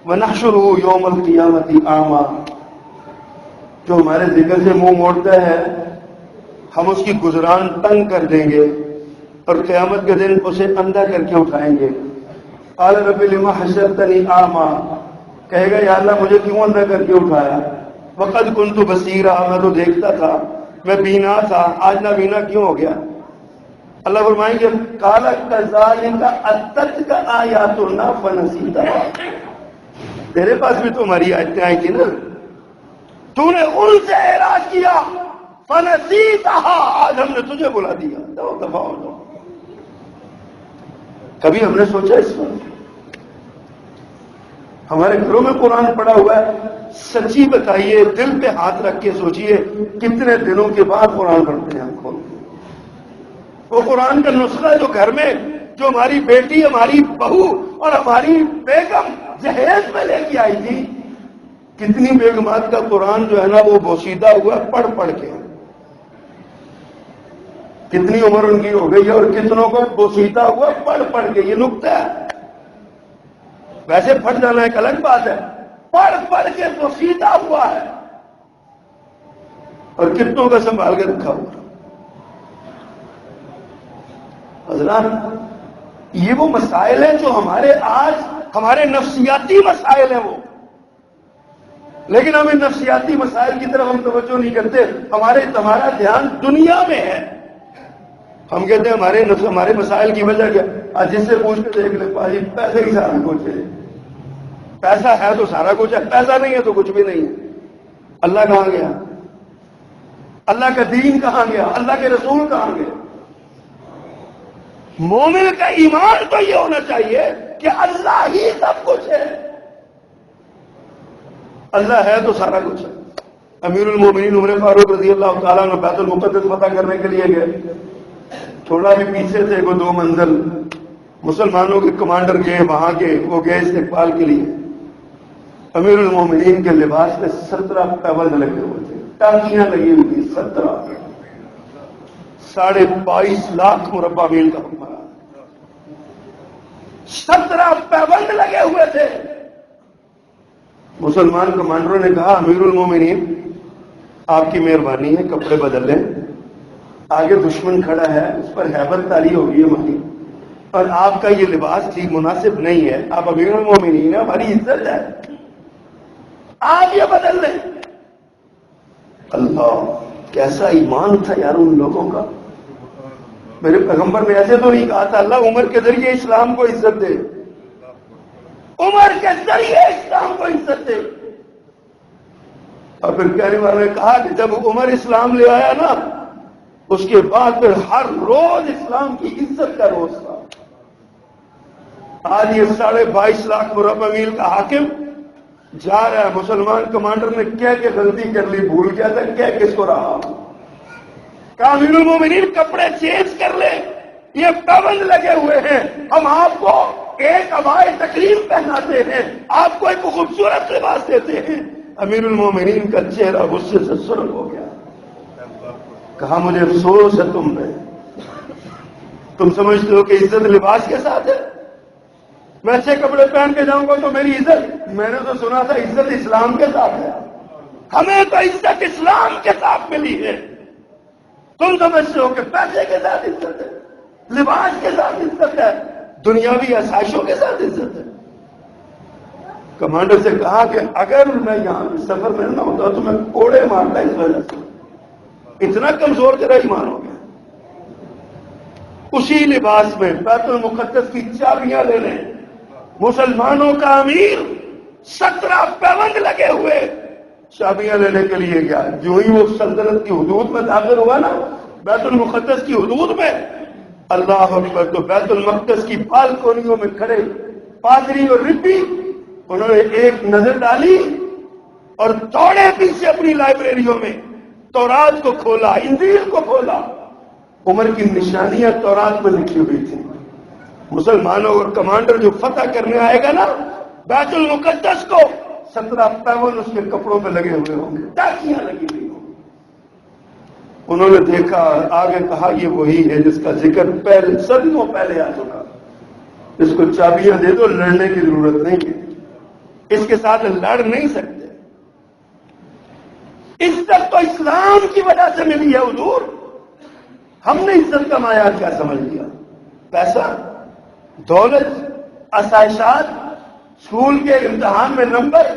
وَنَحْشُرُهُ يَوْمَ الْقِيَامَةِ أَعْمَى، جو ہمارے ذکر سے منہ موڑتا ہے ہم اس کی گزران تنگ کر دیں گے اور قیامت کے دن اسے اندھا کر کے اٹھائیں گے. قال رب لما حشرتنی اعمى، کہے گا یا اللہ مجھے کیوں اندھا کر کے اٹھایا، وقد كنت بصیرا، میں تو دیکھتا تھا، میں بینا تھا، آج نہ بینا کیوں ہو گیا. اللہ فرمائیں گے قال كذلك اتتك آیاتنا فنسیتها، تیرے پاس بھی تو ہماری آیتیں آئی تھی نا، تو نے ان سے اعراض کیا، فنسیتها، آج ہم نے تجھے بلا دیا. دو دفعہ ہو جاؤ. کبھی ہم نے سوچا اس پر؟ ہمارے گھروں میں قرآن پڑا ہوا ہے، سچی بتائیے دل پہ ہاتھ رکھ کے سوچئے کتنے دنوں کے بعد قرآن پڑھتے ہیں ہم کھول کے. وہ قرآن کا نسخہ جو گھر میں جو ہماری بیٹی، ہماری بہو اور ہماری بیگم جہیز میں لے کے آئی تھی، کتنی بیگمات کا قرآن جو ہے نا وہ بوسیدہ ہوا پڑھ پڑھ کے، کتنی عمر ان کی ہو گئی ہے اور کتنوں کو بوسیدہ ہوا پڑھ پڑھ کے. یہ نکتہ ہے، ویسے پھٹ جانا ایک الگ بات ہے، پڑھ پڑھ کے بوسیدہ ہوا ہے اور کتنوں کا سنبھال کے رکھا ہوا. حضرات یہ وہ مسائل ہیں جو ہمارے آج ہمارے نفسیاتی مسائل ہیں وہ، لیکن ہم ان نفسیاتی مسائل کی طرف ہم توجہ نہیں کرتے. ہمارا دھیان دنیا میں ہے. ہم کہتے ہیں ہمارے مسائل کی وجہ کیا؟ آج جس سے پوچھ کے دیکھ لیں پاجی پیسے ہی سارا کچھ ہے، پیسہ ہے تو سارا کچھ ہے، پیسہ نہیں ہے تو کچھ بھی نہیں ہے. اللہ کہاں گیا؟ اللہ کا دین کہاں گیا؟ اللہ کے رسول کہاں گئے؟ مومن کا ایمان تو یہ ہونا چاہیے کہ اللہ ہی سب کچھ ہے. اللہ ہے تو سارا کچھ ہے. امیر المومنین عمر فاروق رضی اللہ تعالیٰ نے بیت المقدس فتح کرنے کے لیے گئے، تھوڑا بھی پیچھے سے کوئی 2 منزل مسلمانوں کے کمانڈر گئے وہاں کے، وہ گئے استقبال کے لیے. امیر المومنین کے لباس میں 17 پیبند لگے ہوئے تھے، ٹانکیاں لگی ہوئی تھی، 17، 22.5 لاکھ مربع میل کا حکمران، 17 پیبند لگے ہوئے تھے. مسلمان کمانڈروں نے کہا امیر المومنین آپ کی مہربانی ہے کپڑے بدل لیں، آگے دشمن کھڑا ہے، اس پر ہیبت طاری ہوگی ہماری، اور آپ کا یہ لباس ٹھیک مناسب نہیں ہے، آپ امیر المومنین ہیں، ہماری عزت ہے، آپ یہ بدل لیں. اللہ کیسا ایمان تھا یار ان لوگوں کا. میرے پیغمبر نے ایسے تو نہیں کہا تھا اللہ عمر کے ذریعے اسلام کو عزت دے، عمر کے ذریعے اسلام کو عزت دے. اور پھر کہنے والے نے کہا کہ جب عمر اسلام لے آیا نا اس کے بعد پھر ہر روز اسلام کی عزت کا روز تھا. آج یہ 22.5 لاکھ مربع میل کا حاکم جا رہا ہے، مسلمان کمانڈر نے کہہ کے غلطی کر لی، بھول گیا تھا، کہہ کس کو رہا، کہا امیر المومنین کپڑے چینج کر لیں، یہ پابند لگے ہوئے ہیں، ہم آپ کو ایک عبائے تکریم پہناتے ہیں، آپ کو ایک خوبصورت لباس دیتے ہیں. امیر المومنین کا چہرہ غصے سے سرخ ہو گیا، کہا مجھے افسوس ہے تم پہ، تم سمجھتے ہو کہ عزت لباس کے ساتھ ہے؟ میں اچھے کپڑے پہن کے جاؤں گا تو میری عزت، میں نے تو سنا تھا عزت اسلام کے ساتھ ہے، ہمیں تو عزت اسلام کے ساتھ ملی ہے. تم سمجھتے ہو کہ پیسے کے ساتھ عزت ہے، لباس کے ساتھ عزت ہے، دنیاوی آسائشوں کے ساتھ عزت ہے. کمانڈر سے کہا کہ اگر میں یہاں سفر میں نہ ہوتا تو میں کوڑے مارتا اس وجہ سے. اتنا کمزور تیرا ایمان ہو گیا؟ اسی لباس میں بیت المقدس کی چابیاں لے لیں، مسلمانوں کا امیر 17 پیوند لگے ہوئے چابیاں لینے کے لیے گیا، جو ہی وہ سلطنت کی حدود میں داخل ہوا نا، بیت المقدس کی حدود میں، اللہ اکبر، تو بیت المقدس کی بالکونیوں میں کھڑے پادری اور ربی، انہوں نے ایک نظر ڈالی اور دوڑے پیچھے اپنی لائبریریوں میں، تورات کو کھولا، انجیل کو کھولا، عمر کی نشانیاں تورات میں لکھی ہوئی تھی۔ مسلمانوں اور کمانڈر جو فتح کرنے آئے گا نا بیت المقدس کو، 17 پیون اس کے کپڑوں پہ لگے ہوئے ہوں گے، ٹاکیاں لگی ہوئی ہوں گی۔ انہوں نے دیکھا، آگے کہا یہ وہی ہے جس کا ذکر پہلے صدیوں پہلے آ چکا، اس کو چابیاں دے دو، لڑنے کی ضرورت نہیں ہے، اس کے ساتھ لڑ نہیں سکتے۔ عزت تو اسلام کی وجہ سے ملی ہے حضور، ہم نے عزت کا معیار کیا سمجھ لیا؟ پیسہ، دولت، آسائشات، اسکول کے امتحان میں نمبر،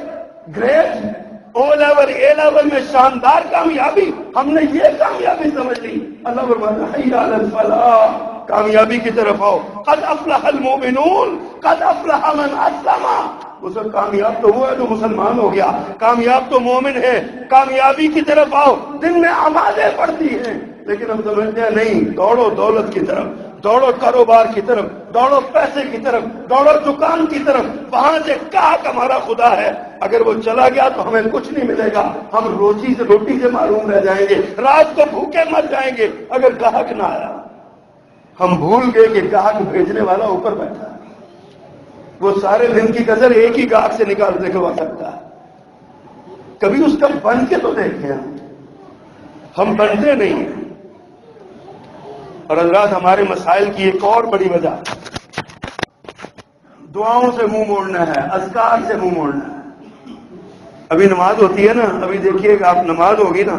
گریڈ، او لیول، اے لیول میں شاندار کامیابی، ہم نے یہ کامیابی سمجھ لی۔ اللہ فرماتا ہے حی علی الفلاح، کامیابی کی طرف آؤ، قد افلح المؤمنون، قد افلح من اسلم۔ اسے کامیاب تو وہ ہے جو مسلمان ہو گیا، کامیاب تو مومن ہے۔ کامیابی کی طرف آؤ، دن میں آوازیں پڑتی ہیں، لیکن ہم سمجھتے ہیں نہیں، دوڑو دولت کی طرف، دوڑو کاروبار کی طرف، دوڑو پیسے کی طرف، دوڑو دکان کی طرف، وہاں سے گاہک ہمارا خدا ہے، اگر وہ چلا گیا تو ہمیں کچھ نہیں ملے گا، ہم روٹی سے محروم رہ جائیں گے، رات کو بھوکے مر جائیں گے اگر گاہک نہ آیا۔ ہم بھول گئے کہ گاہک بھیجنے والا اوپر بیٹھا ہے، وہ سارے دن کی قدر ایک ہی گاہک سے نکال دکھوا سکتا ہے۔ کبھی اس کا بن کے تو دیکھیں، ہم بنتے نہیں ہیں۔ اور حضرات، ہمارے مسائل کی ایک اور بڑی وجہ دعاؤں سے منہ موڑنا ہے، اذکار سے منہ موڑنا ہے۔ ابھی نماز ہوتی ہے نا، ابھی دیکھیے کہ آپ نماز ہوگی نا،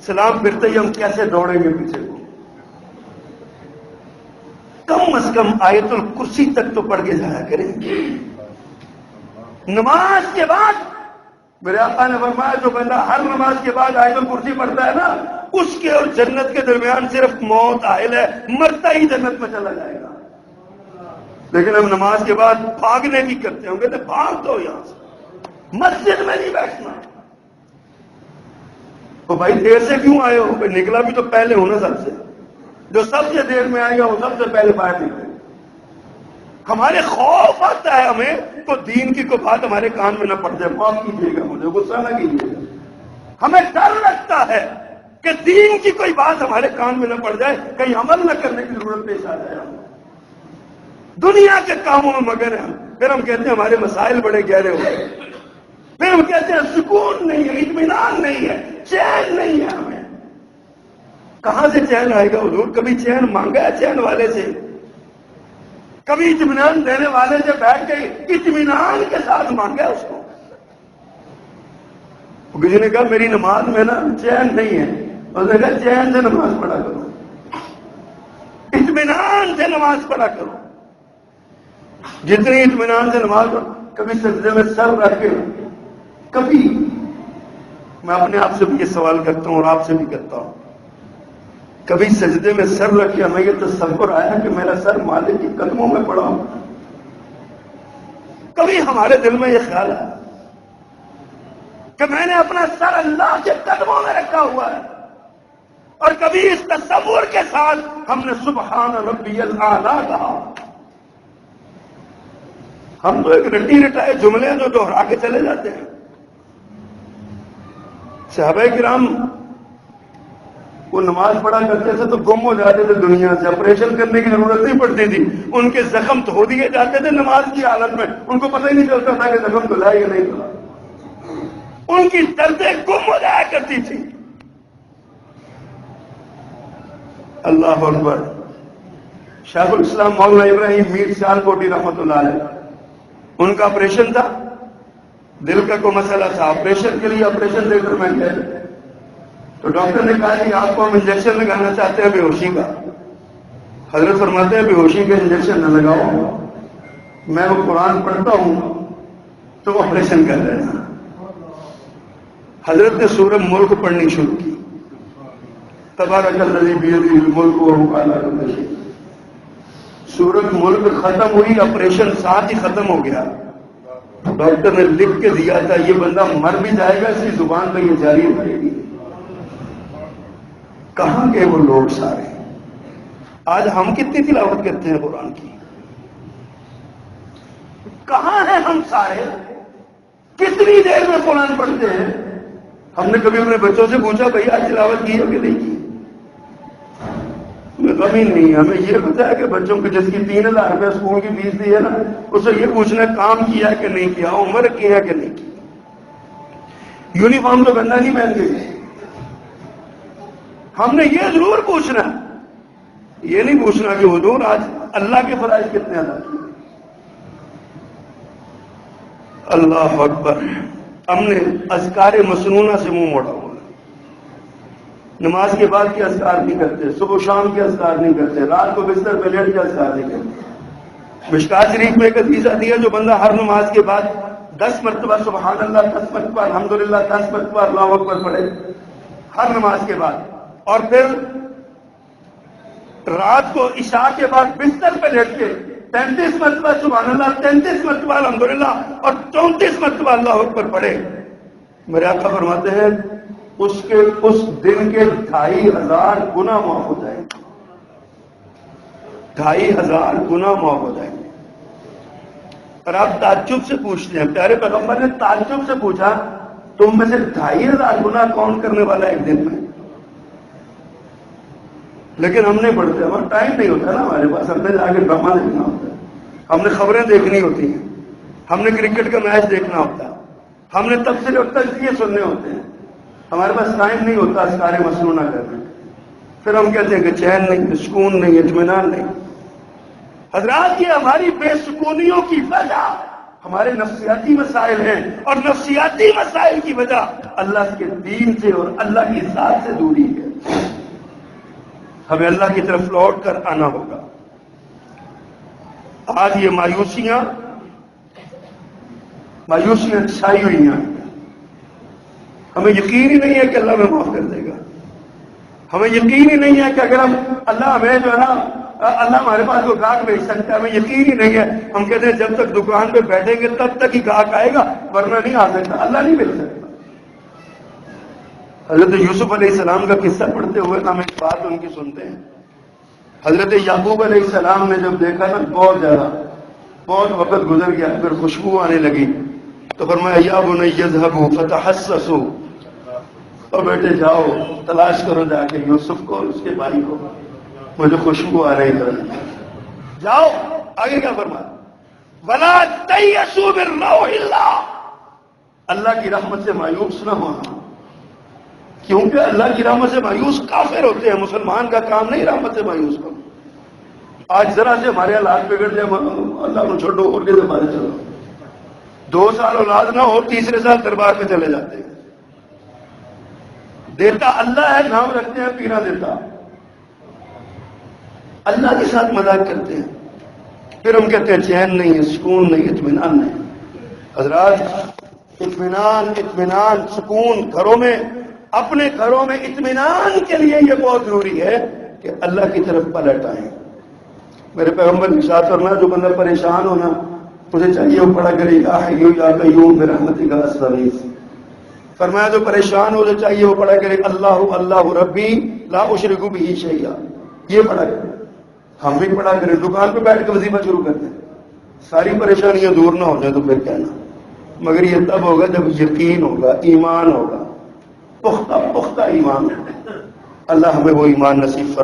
سلام پھرتے ہی ہم کیسے دوڑیں گے پیچھے کو۔ کم از کم آیت الکرسی تک تو پڑھ کے جایا کریں نماز کے بعد۔ میرے آقا نے فرمایا جو بندہ ہر نماز کے بعد آیت الکرسی پڑھتا ہے نا، اس کے اور جنت کے درمیان صرف موت حائل ہے، مرتا ہی جنت میں چلا جائے گا۔ لیکن ہم نماز کے بعد بھاگنے بھی کرتے ہوں گے تو بھاگ دو یہاں سے، مسجد میں نہیں بیٹھنا۔ تو بھائی دیر سے کیوں آئے ہو؟ کہ نکلا بھی تو پہلے ہونا، سب سے جو سب سے دیر میں آئے گا وہ سب سے پہلے باہر نکلے۔ ہمارے خوف آتا ہے ہمیں تو دین کی کوئی بات ہمارے کان میں نہ پڑ جائے، معاف کیجیے گا مجھے، غصہ نہ کیجیے گا، ہمیں ڈر لگتا ہے کہ دین کی کوئی بات ہمارے کان میں نہ پڑ جائے، کہیں عمل نہ کرنے کی ضرورت پیش آ جائے۔ دنیا کے کاموں میں مگن ہیں، پھر ہم کہتے ہیں ہمارے مسائل بڑے گہرے ہو گئے، پھر ہم کہتے ہیں سکون نہیں ہے، اطمینان نہیں ہے، چین نہیں ہے ہمیں۔ کہاں سے چین آئے گا حضور؟ کبھی چین مانگا ہے چین والے سے؟ کبھی اطمینان دینے والے سے بیٹھ کے اطمینان کے ساتھ مانگا اس کو؟ کسی نے کہا میری نماز میں نا چین نہیں ہے، اس نے کہا چین سے نماز پڑھا کرو، اطمینان سے نماز پڑھا کرو۔ جتنی اطمینان سے نماز پڑھو، کبھی سجدے میں سر رکھ کے، کبھی میں اپنے آپ سے بھی یہ سوال کرتا ہوں اور آپ سے بھی کرتا ہوں، کبھی سجدے میں سر رکھ کے ہمیں یہ تصور آیا کہ میرا سر مالک کے قدموں میں پڑا ہوں؟ کبھی ہمارے دل میں یہ خیال ہے کہ میں نے اپنا سر اللہ کے قدموں میں رکھا ہوا ہے؟ اور کبھی اس تصور کے ساتھ ہم نے سبحان ربی الاعلیٰ کہا؟ ہم تو ایک رٹی رٹائے جملے جو دوہرا کے چلے جاتے ہیں۔ صحابہ کرام وہ نماز پڑھا کرتے تھے تو گم ہو جاتے تھے دنیا سے، آپریشن کرنے کی ضرورت نہیں پڑتی تھی، ان کے زخم دھو دیے جاتے تھے نماز کی حالت میں، ان کو پتہ ہی نہیں چلتا تھا کہ زخم دھلا یا نہیں دھلا، ان کی دردیں گم ہو جایا کرتی تھی۔ اللہ اکبر۔ شیخ الاسلام مولانا ابراہیم میر سیال کوٹی رحمۃ اللہ علیہ، ان کا آپریشن تھا، دل کا کوئی مسئلہ تھا، آپریشن کے لیے آپریشن تھیٹر میں گئے تو ڈاکٹر نے کہا کہ آپ کو ہم انجیکشن لگانا چاہتے ہیں بے ہوشی کا۔ حضرت فرماتے ہیں بے ہوشی کا انجیکشن نہ لگاؤ، میں وہ قرآن پڑھتا ہوں تو آپریشن کر لینا۔ حضرت نے سورہ ملک پڑھنی شروع کی، تبارک الذی بیدہ الملک وہو علی کل شیء۔ سورۃ ملک ختم ہوئی، آپریشن ساتھ ہی ختم ہو گیا۔ ڈاکٹر نے لکھ کے دیا تھا یہ بندہ مر بھی جائے گا، اس کی زبان پہ یہ جاری رہے گی۔ کہاں گئے وہ لوگ سارے؟ آج ہم کتنی تلاوت کرتے ہیں قرآن کی؟ کہاں ہیں ہم سارے؟ کتنی دیر میں قرآن پڑھتے ہیں؟ ہم نے کبھی اپنے بچوں سے پوچھا بھائی آج تلاوت کی ہے کہ نہیں کی؟ ہمیں غم ہی نہیں ہے، ہمیں یہ پتا ہے کہ بچوں کو جس کی 3000 روپے اسکول کی فیس دی ہے نا، اسے یہ پوچھنا ہے کام کیا ہے کہ نہیں کیا، عمر کی ہے کہ نہیں کی، یونیفارم تو گندا نہیں پہن کے۔ ہم نے یہ ضرور پوچھنا، یہ نہیں پوچھنا کہ حضور آج اللہ کے فرائض کتنے ادا کیے۔ اللہ اکبر۔ ہم نے اذکار مسنونہ سے منہ موڑا ہوا، نماز کے بعد کے اذکار نہیں کرتے، صبح و شام کے اذکار نہیں کرتے، رات کو بستر پہ لیٹ کے اذکار نہیں کرتے۔ مشکات شریف میں ایک حدیث آتی ہے جو بندہ ہر نماز کے بعد 10 مرتبہ سبحان اللہ، 10 مرتبہ الحمدللہ، 10 مرتبہ اللہ اکبر پڑھے ہر نماز کے بعد، اور پھر رات کو عشاء کے بعد بستر پہ لیٹ کے 33 مرتبہ سبحان اللہ، 33 مرتبہ الحمدللہ اور 34 مرتبہ اللہ اکبر پڑھے، میرے آقا فرماتے ہیں اس دن کے 2500 گناہ معاف ہو جائیں گے، 2500 گناہ معاف ہو جائیں گے۔ اور آپ تعجب سے پوچھتے ہیں، پیارے پیغمبر نے تعجب سے پوچھا تم میں سے 2500 گناہ کون کرنے والا ہے ایک دن میں؟ لیکن ہم نہیں پڑھتے، ہمارا ٹائم نہیں ہوتا نا ہمارے پاس، ہم نے جا کے ڈرامہ دیکھنا ہوتا ہے، ہم نے خبریں دیکھنی ہوتی ہیں، ہم نے کرکٹ کا میچ دیکھنا ہوتا ہے، ہم نے تفسیر اور تجزیے سننے ہوتے ہیں، ہمارے پاس ٹائم نہیں ہوتا اذکار مسنونہ کرنے۔ پھر ہم کہتے ہیں کہ چین نہیں، سکون نہیں، اطمینان نہیں۔ حضرات یہ ہماری بے سکونیوں کی وجہ ہمارے نفسیاتی مسائل ہیں، اور نفسیاتی مسائل کی وجہ اللہ کے دین سے اور اللہ کی ذات سے دوری ہے۔ ہمیں اللہ کی طرف لوٹ کر آنا ہوگا۔ آج یہ مایوسیاں چھائی ہوئی ہیں، ہمیں یقین ہی نہیں ہے کہ اللہ ہمیں معاف کر دے گا، ہمیں یقین ہی نہیں ہے کہ اگر ہم اللہ ہمیں جو ہے نا اللہ ہمارے پاس وہ گاہک بھیج سکتا ہے، ہمیں یقین ہی نہیں ہے۔ ہم کہتے ہیں جب تک دکان پہ بیٹھیں گے تب تک ہی گاہک آئے گا، ورنہ نہیں آ سکتا، اللہ نہیں مل سکتا۔ حضرت یوسف علیہ السلام کا قصہ پڑھتے ہوئے ہم ایک بات ان کی سنتے ہیں۔ حضرت یعقوب علیہ السلام نے جب دیکھا نا بہت وقت گزر گیا، پھر خوشبو آنے لگی تو فرمایا یا بنی اذهبوا فتحسسوا، اور بیٹے جاؤ تلاش کرو جا کے یوسف کو اور اس کے بھائی کو، مجھے خوشبو آ رہی ہے، جاؤ۔ آگے کیا فرمایا؟ ولا تيأسوا من روح اللہ، اللہ کی رحمت سے مایوس نہ ہونا، کیونکہ اللہ کی رحمت سے مایوس کافر ہوتے ہیں، مسلمان کا کام نہیں رحمت سے مایوس ہونا۔ آج ذرا سے ہمارے حالات بگڑ جائے، اللہ کو چھوڑو اور کیسے ہمارے چلو، 2 سال اولاد نہ ہو، تیسرے سال دربار پہ چلے جاتے ہیں۔ دیتا اللہ ہے، نام رکھتے ہیں پیرا دیتا، اللہ کے ساتھ مذاق کرتے ہیں، پھر ہم کہتے ہیں چین نہیں ہے، سکون نہیں، اطمینان نہیں۔ حضرات اطمینان سکون گھروں میں، اپنے گھروں میں اطمینان کے لیے یہ بہت ضروری ہے کہ اللہ کی طرف پلٹ آئیں۔ میرے پیغمبر نے ارشاد فرمایا جو بندہ پریشان ہونا اسے چاہیے وہ پڑھا کرے یا حی یا قیوم برحمتک استغیث۔ فرمایا جو پریشان ہو اسے چاہیے وہ پڑھا کرے اللہ اللہ ربی لا اشرک بہ شیئا، یہ پڑھا کرے۔ ہم بھی پڑھا کریں، دکان پہ بیٹھ کے وظیفہ شروع کرتے ہیں، ساری پریشانیاں دور نہ ہو جائیں تو پھر کہنا، مگر یہ تب ہوگا جب یقین ہوگا، ایمان ہوگا، پختہ ایمان۔ اللہ ہمیں وہ ایمان نصیب فرمائے۔